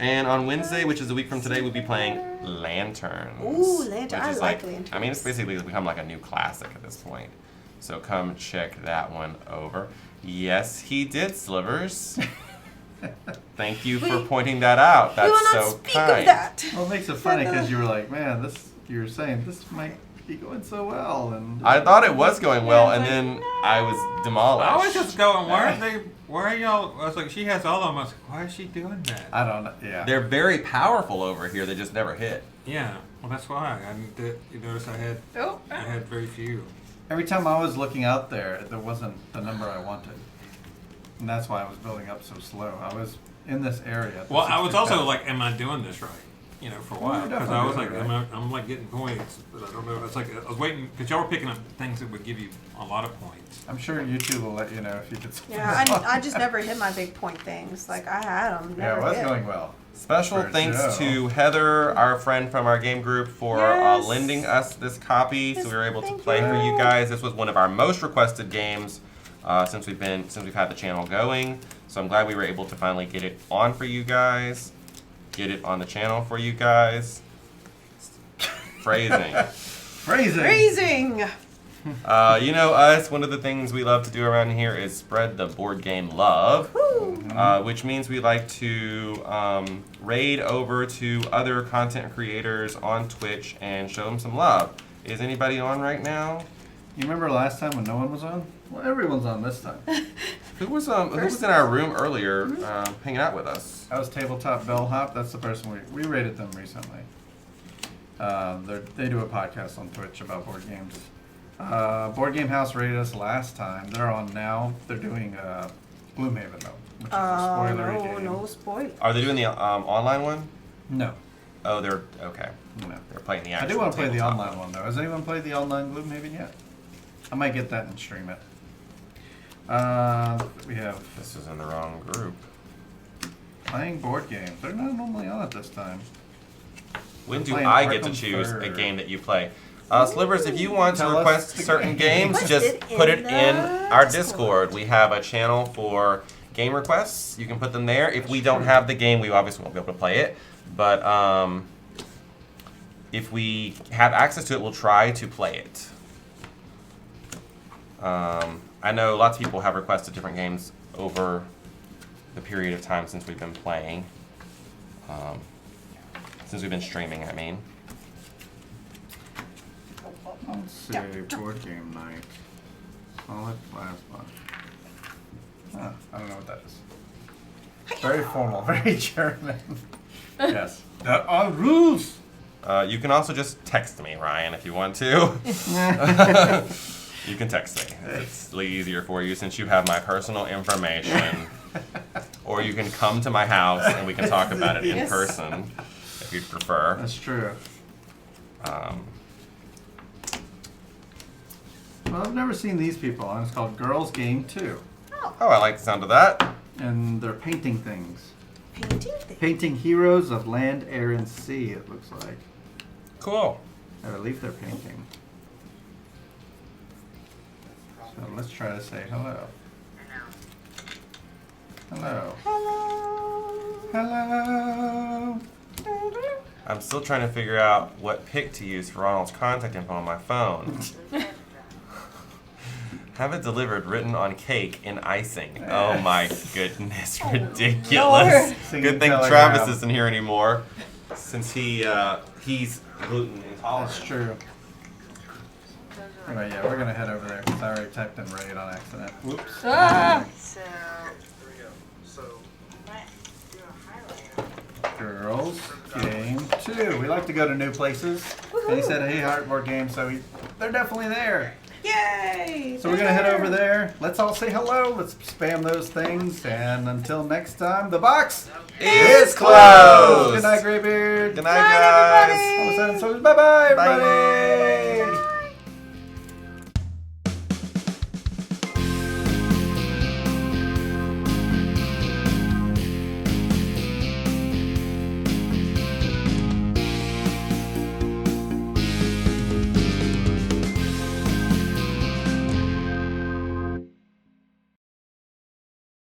And on Wednesday, which is a week from today, we'll be playing Lanterns.
Ooh, Lantern.
which
I
is
like Lanterns.
I mean, it's basically become like a new classic at this point. So come check that one over. Yes, he did, Slivers. Thank you for pointing that out.
We
That's
will not
so
speak
kind.
of that.
Well, it makes it funny because you were like, man, this. You were saying this might be going so well, and
I thought it was going well,
Yeah,
and
it's
then
like,
I was demolished.
I was just going, why are y'all? I was like, she has all of them. I was like, why is she doing that?
I don't know. Yeah.
They're very powerful over here. They just never hit.
Yeah, well, that's why. You notice I
Oh,
had very few.
Every time I was looking out there, there wasn't the number I wanted, and that's why I was building up so slow. I was in this area.
Well, I was also
6,000.
like, am I doing this right? you know, for a while, because I was like, I'm like getting points, but I don't know. It's like I was waiting because y'all were picking up things that would give you a lot of points.
I'm sure YouTube will let you know if you did something.
Yeah, I just never hit my big point things. Like I had them.
Yeah, well, that's going well.
Special
For
thanks
Joe.
to Heather, our friend from our game group, for
Yes.
lending us this copy,
Yes,
so we were able to
thank
play for
you.
you guys. This was one of our most requested games since we've had the channel going. So I'm glad we were able to finally get it on for you guys, get it on the channel for you guys. Phrasing.
Raising.
You know us, one of the things we love to do around here is spread the board game love, which means we like to raid over to other content creators on Twitch and show them some love. Is anybody on right now?
You remember last time when no one was on? Well, everyone's on this time.
Who was in our room earlier hanging out with us?
That was Tabletop Bellhop. That's the person we rated them recently. They do a podcast on Twitch about board games. Board Game House rated us last time. They're on now. They're doing Gloomhaven though, which is a spoilery game.
No spoiler.
Are they doing the online one?
No.
Oh, they're okay.
No.
They're playing the
I
actual.
do want to play the
tabletop
online one though. Has anyone played the online Gloomhaven yet? I might get that and stream it. We have
This is in the wrong group.
playing board games. They're not normally on at this time.
When do
Playing
I get to
Arkham
choose a
Third.
game that you play? Slivers, if you want to
Tell us
request
the
certain
game.
games,
Put
just
it
put it
in
in
the
our
Discord.
Discord. We have a channel for game requests. You can put them there. If we don't have the game, we obviously won't be able to play it. But if we have access to it, we'll try to play it. I know lots of people have requested different games over the period of time since we've been playing. Since we've been streaming, I mean.
Let's see, board game night. Solid plasma. Huh, I don't know what that is. Very formal, very German. Yes. There are rules!
You can also just text me, Ryan, if you want to. You can text me. It's a little easier for you since you have my personal information. Or you can come to my house and we can talk about it in
Yes.
person if you'd prefer.
That's true. Well, I've never seen these people on. It's called Girls Game 2.
Oh, I like the sound of that.
And they're painting things.
Painting thing.
Painting heroes of land, air, and sea, it looks like.
Cool.
I believe they're painting. So let's try to say hello. Hello.
Hello.
Hello.
I'm still trying to figure out what pick to use for Ronald's contact info on my phone. Have it delivered written on cake in icing. Oh my goodness, ridiculous.
Singing
Good thing
telegram.
Travis isn't here anymore, since he's gluten intolerant.
That's true. Anyway, yeah, we're gonna head over there because I already typed in raid on accident. Whoops.
Ah.
Girls Game 2. We like to go to new places. And he said, hey, Heartboard Game, so they're definitely there.
Yay!
So we're gonna head over there. Let's all say hello. Let's spam those things. And until next time, the box
It's closed.
Good night, Graybeard.
Good night, guys.
everybody.
All of a sudden, so bye-bye, everybody.
Bye.